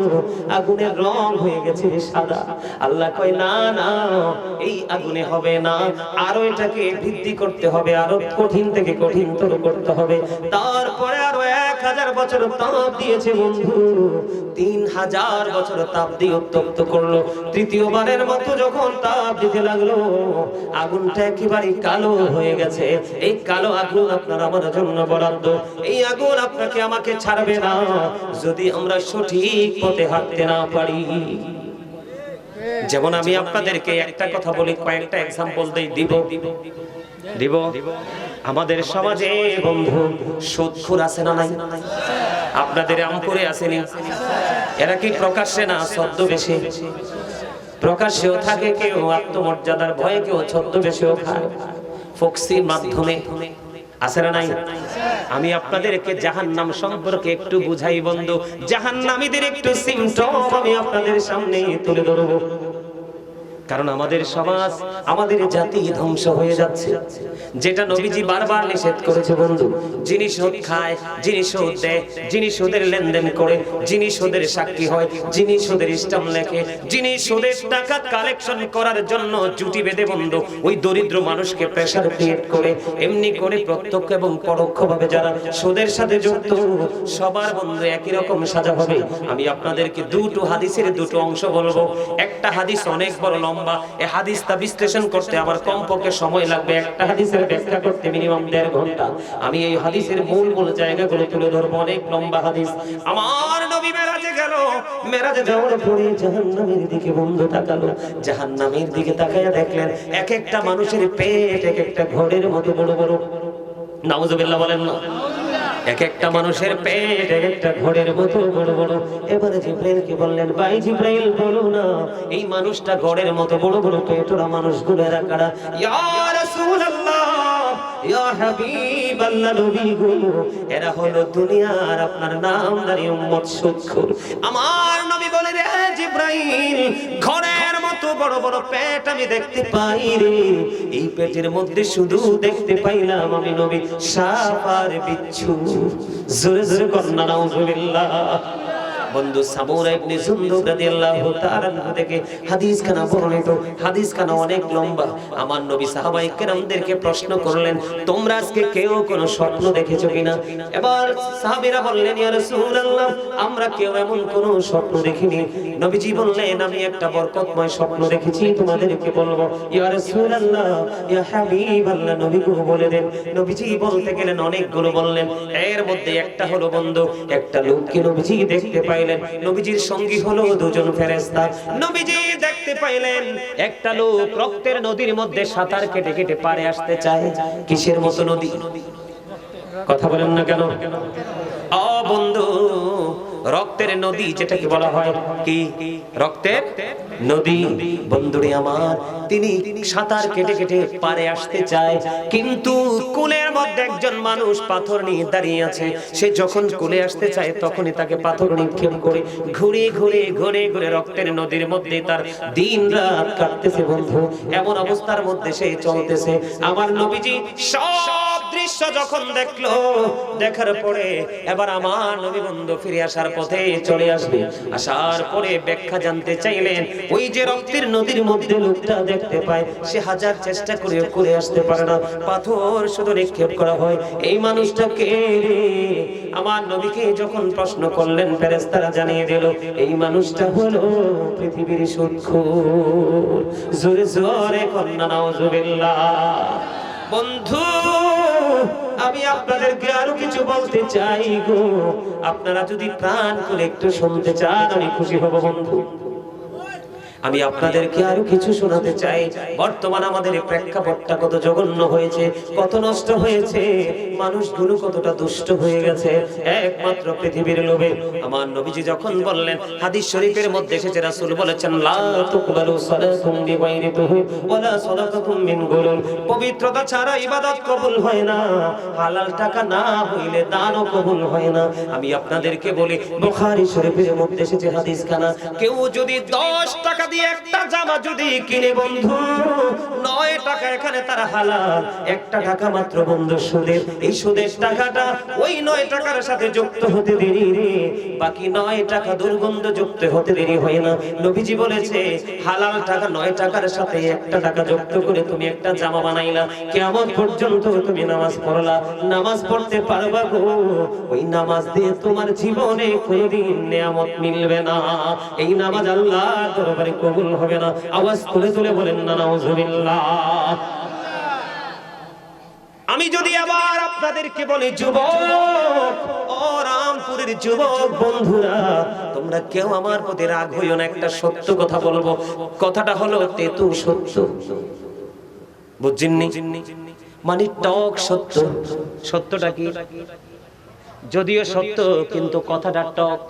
আগুনের রং হয়ে গেছে সাদা। আল্লাহ কই না না, এই আগুনে হবে না, আরো এটাকে বৃদ্ধি করতে হবে, আরো কঠিন থেকে কঠিনতর করতে হবে। তারপরে আরো 1000 বছর তাপ দিয়েছে বন্ধু, 3000 বছর তাপ দিয়ে উত্তপ্ত করলো। তৃতীয়বারের মতো যখন তাপ দিতে লাগলো, আগুনটা একেবারে কালো হয়ে গেছে। এই কালো আগুন আপনার আমার জন্য বরাদ্দ। এই আগুন আপনাকে আমাকে ছাড়বে না যদি আমরা সঠিক পথে হাঁটতে না পারি। যেমন আমি আপনাদেরকে একটা কথা বলি, কয়েকটা এক্সাম্পল দিব। আমাদের সমাজে বন্ধু সুদখোর আছে না নাই? আপনাদের আমপুরে আসেনি? এরা কি প্রকাশ্যে না ছদ্মবেশে? প্রকাশ্যেও থাকে, কেউ আত্মমর্যাদার ভয়ে, কেউ ছদ্মবেশেও খায়, ফক্সির মাধ্যমে আছে না নাই? আমি আপনাদেরকে জাহান্নাম সম্পর্কে একটু বুঝাই বন্ধু। জাহান্নামীদের একটু সিম্পটম আমি আপনাদের সামনে তুলে ধরব, কারণ আমাদের সমাজ, আমাদের জাতি ধ্বংস হয়ে যাচ্ছে। যেটা নবীজি বারবার নিষেধ করেছে বন্ধু, যিনি সুদ খায়, যিনি সুদ দেয়, যিনি সুদের লেনদেন করে, যিনি সুদের সাক্ষী হয়, যিনি সুদের স্ট্যাম্প লেখে, যিনি সুদের টাকা কালেকশন করার জন্য জুটি বেঁধে বন্ধু ওই দরিদ্র মানুষকে প্রেসার ক্রিয়েট করে, এমনি করে প্রত্যক্ষ এবং পরোক্ষভাবে যারা সুদের সাথে যুক্ত, সবার বন্ধু একই রকম সাজা হবে। আমি আপনাদেরকে দুটো হাদিসের দুটো অংশ বলবো। একটা হাদিস অনেক বড় লম্বা, এই হাদিসটা বিশ্লেষণ করতে আমার কমপক্ষে সময় লাগবে, একটা হাদিসের ব্যাখ্যা করতে মিনিমাম 1.5 ঘন্টা। আমি এই হাদিসের মূল জায়গাগুলো তুলে ধরবো, অনেক লম্বা হাদিস। আমার নবী মেরাজে গেল, মেরাজে যাওয়ার পরে জাহান্নামের দিকে বন্ধু তাকালো, জাহান্নামের দিকে তাকায়া দেখলেন এক একটা মানুষের পেট এক একটা ঘরের মতো বড় বড়। নাউজুবিল্লাহ বলেন না? এক একটা মানুষের পেট এক একটা ঘরের মতো বড় বড়। এবারে জিব্রাইলকে বললেন, ভাই জিব্রাইল বলো না, এই মানুষটা ঘরের মতো বড় বড় পেট ওরা মানুষগুলো এরা কারা? ইয়া রাসূলুল্লাহ, ইয়া হাবিবাল্লাহ, নবী গো, এরা হলো দুনিয়ার আপনার নামদারি উম্মত সুদখোর। আমার নবী বলে, রে জিব্রাইল, ঘরের মতো বড় বড় পেট আমি দেখতে পাই রে, এই পেটের মধ্যে শুধু দেখতে পাইলাম আমি নবী সাপ আর বিচ্ছু। জোরে জোরে কন্যা নাউজুবিল্লাহ। বন্ধু সামুরা ইবনে জুনদুব রাদিয়াল্লাহু তাআলা থেকে হাদিস খানা বর্ণিত, হাদিস খানা অনেক লম্বা। আমার নবী সাহাবায়ে কেরামদেরকে প্রশ্ন করলেন, তোমরা আজকে কেউ কোনো স্বপ্ন দেখেছো কিনা? এবার সাহাবীরা বললেন, ইয়া রাসূলুল্লাহ, আমরা কেউ এমন কোনো স্বপ্ন দেখিনি। নবীজি বললেন, আমি একটা বরকতময় স্বপ্ন দেখেছি, তোমাদেরকে বলবো। ইয়া রাসূলুল্লাহ, ইয়া হাবিবাল্লাহ, নবী গো বলে দেন। নবীজি বলতে গেলেন, অনেকগুলো বললেন। এর মধ্যে একটা হলো বন্ধু, একটা লোককে নবীজি দেখতে পাইলেন, নবীজির সঙ্গী হলো দুজন ফেরেশতা। নবীজি দেখতে পাইলেন একটা লোক রক্তের নদীর মধ্যে সাঁতার কেটে কেটে পারে আসতে চায়। কিসের মতো নদী? কথা বলেন না কেন? ও বন্ধু, রক্তের নদী যেটাকে বলা হয় কি? রক্তের নদী। বন্ধুরে আমার, তিনি সাঁতার কেটে কেটে পারে আসতে চায়, কিন্তু কুলের মধ্যে একজন মানুষ পাথর নিয়ে দাঁড়িয়ে আছে। সে যখন কুলে আসতে চায় তখনই তাকে পাথর নিক্ষেপ করে ঘুরে ঘুরে ঘুরে ঘুরে রক্তের নদীর মধ্যে তার দিন রাত কাটতেছে বন্ধু। এমন অবস্থার মধ্যে সে চলতেছে। আমার নবীজি সব দৃশ্য যখন দেখলো, দেখার পরে এবার আমার নবী বন্ধু ফিরে আসার পথে চলে আসবে। আসার পরে ব্যাখ্যা জানতে চাইলেন, ওই যে রক্তের নদীর মধ্যে লোকটা দেখতে পায়, সে হাজার চেষ্টা করে করে আসতে পারে না, পাথর শুধু নিক্ষেপ করা হয়। এই মানুষটা কে রে? আমার নবীকে যখন প্রশ্ন করলেন, ফেরেশতারা জানিয়ে দিল, এই মানুষটা হলো পৃথিবীর সুদখোর। জোরে জোরে কন্যা নাউজুবিল্লাহ। বন্ধু, আমি আপনাদেরকে আরো কিছু বলতে চাই গো, আপনারা যদি প্রাণ করে একটু শুনতে চান আমি খুশি হব বন্ধু। আমি আপনাদেরকে আরো কিছু শোনাতে চাই। বর্তমান আমাদের এই প্রেক্ষাপটটা কত জঘন্য হয়েছে, কত নষ্ট হয়েছে, মানুষগুলো কতটা দুষ্ট হয়ে গেছে একমাত্র পৃথিবীর লোভে। আমার নবীজি যখন বললেন, হাদিস শরীফের মধ্যে এসেছে, রাসূল বলেছেন লা তুকবালু সালাতুম বিগাইরি তুহুর ওয়ালা সালাতুম মিন গুলুল। পবিত্রতা ছাড়া ইবাদত কবুল হয় না, হালাল টাকা না হইলে দানও কবুল হয় না। আমি আপনাদেরকে বলি, বুখারী শরীফের মধ্যে এসেছে হাদিস খানা, কেউ যদি 10 টাকা দিয়ে একটা জামা যদি কিনে বন্ধু, 9 টাকা এখানে তার হালাল, 1 টাকা মাত্র বন্ধু সুদের। এই সুদের টাকাটা ওই 9 টাকার সাথে যুক্ত হতে দেরি রে, বাকি 9 টাকা দুর্গন্ধ যুক্ত হতে দেরি হয় না। নবীজি বলেছে হালাল টাকা 9 টাকার সাথে 1 টাকা যুক্ত করে তুমি একটা জামা বানাইলা, কিয়ামত পর্যন্ত তুমি নামাজ পড়লা, নামাজ পড়তে পারবা গো, ওই নামাজ দিয়ে তোমার জীবনে কোনোদিন নিয়ামত মিলবে না, এই নামাজ আল্লাহর দরবারে কবুল হবে না। আওয়াজ তুলে তুলে বলেন না নাউজুবিল্লাহ। আমি যদি আবার আপনাদেরকে বলি, যুবক ও রামপুরের যুবক বন্ধুরা, তোমরা কেউ আমার প্রতি রাগ হইও না, একটা সত্য কথা বলবো, কথাটা হলো তেতু সত্য, বুঝছেননি? মানে টক সত্য। সত্যটা কি? যদিও সত্য কিন্তু কথাটা টক,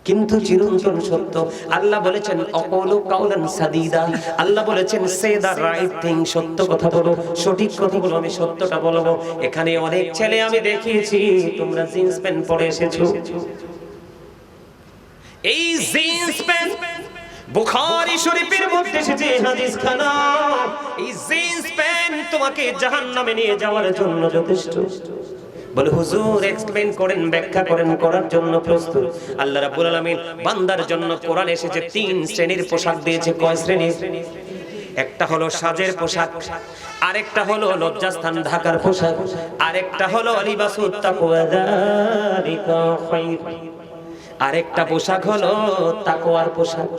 কিন্তু চিরন্তন সত্য। আল্লাহ বলেছেন অকৌলু কাউলান সাদীদা, আল্লাহ বলেছেন সে দা রাইট থিং, সত্য কথা বলো, সঠিক কথা বলো, আমি সত্যটা বলবো। এখানে অনেক ছেলে আমি দেখিয়েছি, তোমরা জিন্স প্যান্ট পরে এসেছো, এই জিন্স প্যান্ট বুখারী শরীফের মধ্যে এসেছে হাদিস খানা, এই জিন্স প্যান্ট তোমাকে জাহান্নামে নিয়ে যাওয়ার জন্য যথেষ্ট। বলে হুজুর এক্সপ্লেইন করেন, ব্যাখ্যা করেন, করার জন্য প্রস্তুত। আল্লাহ রাব্বুল আলামিন বান্দার জন্য কোরআন এসেছে 3 শ্রেণীর পোশাক দিয়েছে। কয় শ্রেণী? একটা হলো সাজের পোশাক, আরেকটা হলো লজ্জাস্থান ঢাকার পোশাক, আরেকটা হলো লিবাসুত তাকওয়া যালিকা খায়র, আরেকটা পোশাক হলো তাকওয়ার পোশাক,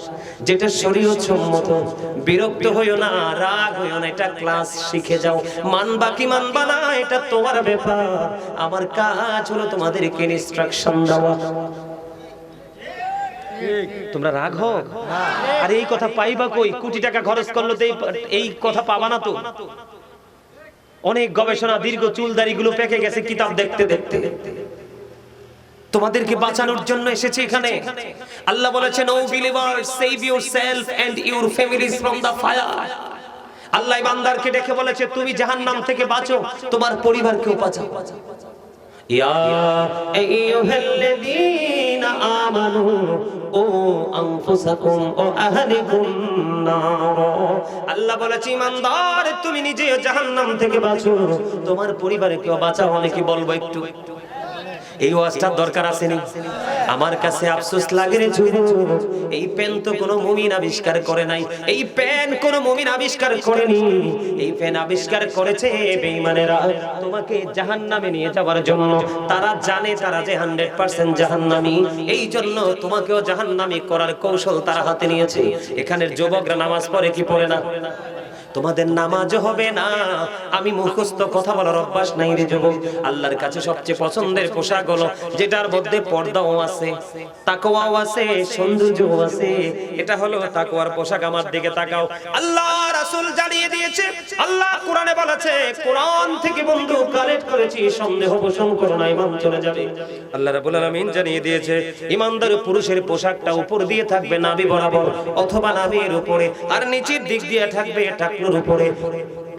যেটা শরীয়ত সম্মত। বিরক্ত হইও না, রাগ হইও না, এটা ক্লাস শিখে যাও, মানবা কি মানবা না এটা তোমার ব্যাপার, আমার কাজ হলো তোমাদেরকে ইনস্ট্রাকশন দেওয়া। তোমরা রাগ হও, আর এই কথা পাইবা কই? কোটি টাকা খরচ করলো তো এই কথা পাবা না তো। অনেক গবেষণা, দীর্ঘ চুলদারি গুলো পেকে গেছে কিতাব দেখতে দেখতে। তোমাদেরকে বাঁচানোর জন্য এসেছে এখানে। আল্লাহ বলেছেন O believers, save yourself and your families from the fire. আল্লাহ বান্দারকে ডেকে বলেছে তুমি জাহান্নাম থেকে বাঁচো, তোমার পরিবারকেও বাঁচাও। ইয়া আইয়ুহাল্লাযীনা আমানু ও আনফুসাকুম ও আহলিকুম নার। আল্লাহ বলেছে ইমানদার তুমি নিজে জাহান্নাম থেকে বাঁচো, তোমার পরিবারকেও বাঁচাও। অনেকে বলবো একটু এই ওয়াজটার দরকার আছে নি? আমার কাছে আফসোস লাগে রে যুবক, এই পেন তো কোনো মুমিন আবিষ্কার করে নাই, এই পেন কোনো মুমিন আবিষ্কার করেনি, এই পেন আবিষ্কার করেছে বেঈমানেরা তোমাকে জাহান্নামে নিয়ে যাওয়ার জন্য। তারা জানে তারা যে 100% জাহান্নামী, এই জন্য তোমাকেও জাহান্নামী করার কৌশল তারা হাতে নিয়েছে। এখানের যুবকরা নামাজ পড়ে কি পড়ে না? তোমাদের নামাজ হবে না, আমি মুখস্থ কথা বলার অভ্যাস নাই রে যুবক। আল্লাহর কাছে সবচেয়ে পছন্দের পোশাক হলো যেটার মধ্যে পর্দাও আছে, তাকওয়াও আছে, সৌন্দর্যও আছে, এটা হলো তাকওয়ার পোশাক। আমার দিকে তাকাও, আল্লাহ রাসূল জানিয়ে দিয়েছে, আল্লাহ কোরআনে বলেছে, কোরআন থেকে বন্ধু কালেক্ট করেছি, সন্দেহ পোষণ করো না, ঈমান চলে যাবে। আল্লাহ রাব্বুল আলামিন জানিয়ে দিয়েছে ঈমানদার পুরুষের পোশাকটা উপর দিয়ে থাকবে নাভি বরাবর অথবা নাভির উপরে, আর নিচের দিক দিয়ে থাকবে টাকনুর উপরে।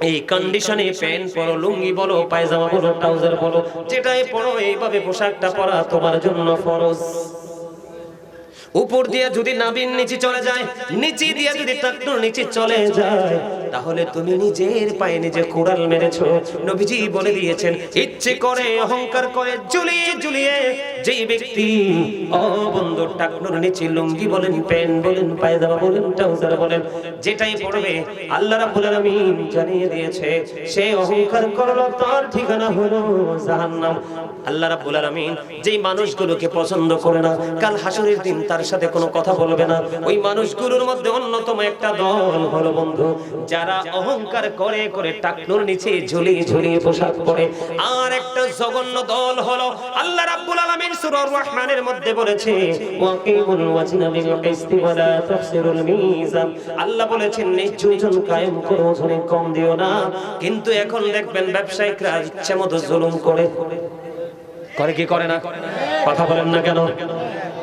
এই কন্ডিশনে প্যান্ট পরো, লুঙ্গি বলো, পায়জামা বলো, ট্রাউজার বলো, যেটাই পরো, এইভাবে পোশাকটা পরা তোমার জন্য ফরজ। উপর দিয়ে যদি নাভির নিচে চলে যায়, নিচে দিয়ে যদি টাকনুর নিচে চলে যায়, তাহলে তুমি নিজের পায়ে নিজে কুড়াল মেরেছো। নবীজি বলে দিয়েছেন ইচ্ছে করে অহংকার করে ঝুলিয়ে ঝুলিয়ে যেই ব্যক্তি বন্ধুর টাকনুর নিচে লুঙ্গি বলেন, প্যান্ট বলেন, পায়জামা বলেন, ট্রাউজার বলেন, যেটাই পরবে, আল্লাহ রাব্বুল আলামিন জানিয়ে দিয়েছে সে অহংকার করলো, তার ঠিকানা হলো জাহান্নাম। আল্লাহ রাব্বুল আলামিন যেই মানুষগুলোকে পছন্দ করে না, কাল হাসরের দিন তার তার সাথে কোনো কথা বলবে না। ওই মানুষগুলোর মধ্যে অন্যতম একটা দল হলো বন্ধু, যারা অহংকার করে করে টাকনুর নিচে ঝুলিয়ে ঝুলিয়ে পোশাক পরে। আর একটা জঘন্য দল হলো, আল্লাহ রাব্বুল আলামিন সূরা রহমানের মধ্যে বলেছে, ওয়াকিমুল ওয়াজনা বিল কিসতি ওয়া লা তুখসিরুল মিজান। আল্লাহ বলেছেন ন্যায্য ওজন কায়েম করো, ওজনে কম দিও না। কিন্তু এখন দেখবেন ব্যবসায়িকরা ইচ্ছেমতো জুলুম করে কি করে না? কথা বলেন না কেন?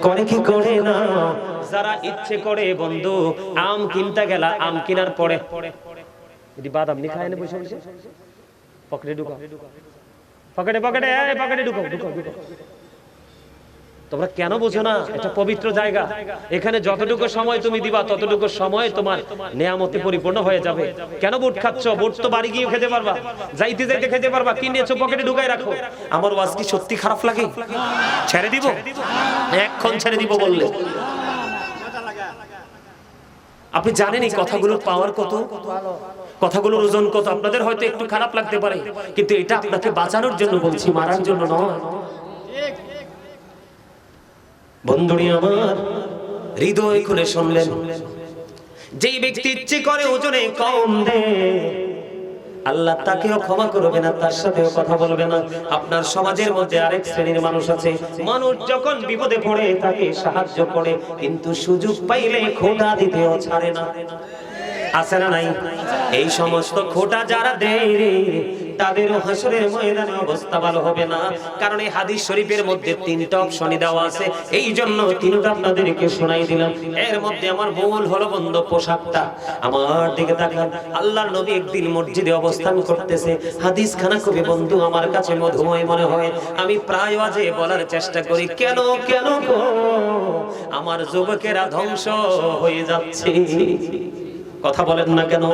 করে কি করে না? যারা ইচ্ছে করে বন্ধু, আম কিনতে গেলা, আম কেনার পরে এটি বাদাম নি খায় না, বসে বসে পকেটে ঢুকাও, পকেটে পকেটে এই পকেটে ঢুকাও ঢুকাও ঢুকাও। তোমরা কেন বুঝো না? এটা পবিত্র জায়গা, এখানে যতটুকু সময় তুমি দিবা ততটুকু সময় তোমার নেয়ামতে পরিপূর্ণ হয়ে যাবে। কেন বুট খাচ্ছ? বুট তো বাড়ি গিয়ে খেতে পারবা, যাইতে যাইতে খেতে পারবা, কিনেছো পকেটে ঢুকাই রাখো। আমার ওয়াজ কি সত্যি খারাপ লাগে? ছেড়ে দিব, এখন ছেড়ে দিব বললে। আপনি জানেন এই কথাগুলোর পাওয়ার কত, কথাগুলোর ওজন কত। আপনাদের হয়তো একটু খারাপ লাগতে পারে, কিন্তু এটা আপনাকে বাঁচানোর জন্য বলছি, মারার জন্য নয়। বন্ধুরি আমার, হৃদয় খুলে শুনলেন, যেই ব্যক্তি ইচ্ছে করে ওজনে কম দেয়, আল্লাহ তাকেও ক্ষমা করবে না, তার সাথেও কথা বলবে না। আপনার সমাজের মধ্যে আরেক শ্রেণীর মানুষ আছে, মানুষ যখন বিপদে পড়ে তাকে সাহায্য করে, কিন্তু সুযোগ পাইলে খোঁটা দিতেও ছাড়ে না। আছে না নাই? এই সমস্ত খোঁটা যারা দেয় রে, তাদেরও হাসরের ময়দানে অবস্থা ভালো হবে না। কারণ এই হাদিস শরীফের মধ্যে তিনটা অপশনই দেওয়া আছে, এই জন্য তিনটা আপনাদেরকে শোনাই দিলাম। এর মধ্যে আমার মূল হলো বন্ধ পোশাকটা। আমার দিকে তাকান, আল্লাহর নবী একদিন মসজিদে অবস্থান করতেছে, হাদিস খানা কবি বন্ধু আমার কাছে মধুময় মনে হয়। আমি প্রায় আজে বলার চেষ্টা করি, কেন কেন গো আমার যুবকেরা ধ্বংস হয়ে যাচ্ছে। কথা বলেন না কেন?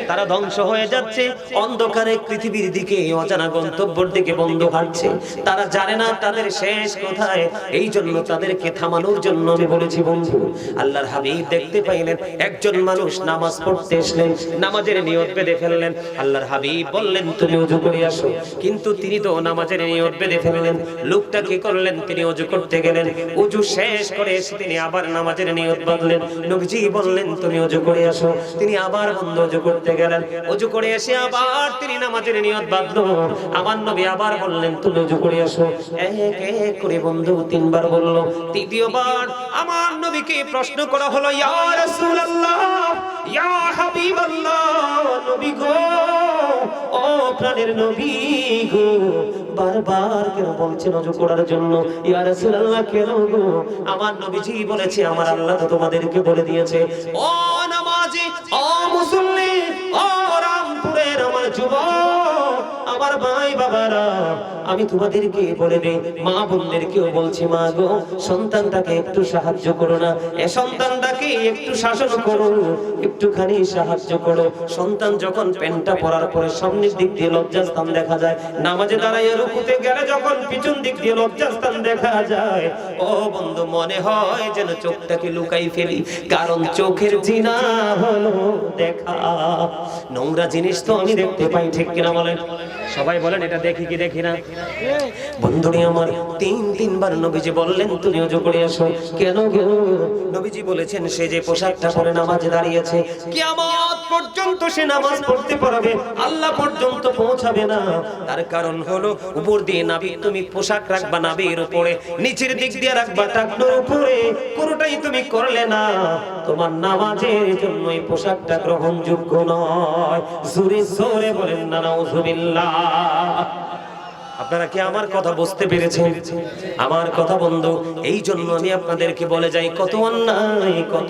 তারা ধ্বংস হয়ে যাচ্ছে, অন্ধকারে পৃথিবীর দিকে, অজানা গন্তব্যের দিকে বন্ধু হাঁটছে। তারা জানে না তাদের শেষ কোথায়। এই জন্য তাদেরকে থামানোর জন্য আমি বলেছি বন্ধু, আল্লাহর হাবিব দেখতে পাইলেন একজন মানুষ নামাজ পড়তে এসলেন, নামাজের নিয়ত বেঁধে ফেললেন। আল্লাহর হাবিব বললেন তুমি ওযু করে আসো, কিন্তু তিনি তো নামাজের নিয়ত বেঁধে ফেললেন। লোকটা কি করলেন? তিনি ওযু করতে গেলেন, ওযু শেষ করে এসে তিনি আবার নামাজের নিয়ত বাঁধলেন। নবীজি বললেন তুমি ওযু করে আসো, তিনি আবার বন্ধ ওযু করতে গেলেন, ওযু করে এসে আবার তিনি নামাজের নিয়ত বাঁধলো। আমার নবী আবার বললেন তুমি ওযু করে আসো। এক এক করে বন্ধু তিনবার বলল। তৃতীয়বার আমার নবীকে প্রশ্ন করা হলো, ইয়া রাসূলুল্লাহ, ইয়া হাবিবাল্লাহ, নবী গো, ও প্রাণের নবী গো, বারবার কেন বলছেন ওযু করার জন্য? ইয়া রাসূলুল্লাহ কেন গো? আমার নবীজি বলেছে আমার আল্লাহ তো তোমাদেরকে বলে দিয়েছে, ও নামাজি, ও মুসল্লি, ও রামপুরের আমার যুবক, আমার ভাই বাবারা, আমি তোমাদেরকে বলে দেই, মা বোনদেরকেও বলছি, মা গো সন্তানটাকে একটু সাহায্য করো না, এ সন্তানটাকে একটু শাসন করো, একটুখানি সাহায্য করো। সন্তান যখন প্যান্টটা পরার পরে সামনের দিক দিয়ে লজ্জাস্থান দেখা যায়, নামাজে দাঁড়ায় রুকুতে গেলে যখন পিছন দিক দিয়ে লজ্জাস্থান দেখা যায়, ও বন্ধু মনে হয় যেন চোখটাকে লুকাই ফেলি, কারণ চোখের জিনা হলো দেখা। নোংরা জিনিস তো আমি দেখতে পাই, ঠিক কিনা বলেন? সবাই বলেন এটা দেখি কি দেখি না? বন্ধুরি আমার, তিনবার নবীজি বললেন তুমি ওযু করে আসো। কেন গো? নবীজি বলেছেন সে যে পোশাকটা পরে নামাজে দাঁড়িয়েছে, কিয়ামত পর্যন্ত সে নামাজ পড়তে পারবে, আল্লাহ পর্যন্ত পৌঁছাবে না। তার কারণ হলো উপর দিয়ে নাভি, তুমি পোশাক রাখবা নাভির উপরে, নিচের দিক দিয়ে রাখবা টাকনোর উপরে, কোনটাই তুমি করলে না, তোমার নামাজের জন্য এই পোশাকটা গ্রহণযোগ্য নয়। জোরে জোরে বলেন না নাউযুবিল্লাহ। আপনারা কি আমার কথা বুঝতে পেরেছেন? আমার কথা বন্ধু, এই জন্য আমি আপনাদেরকে বলে যাই, কত অন্যায়, কত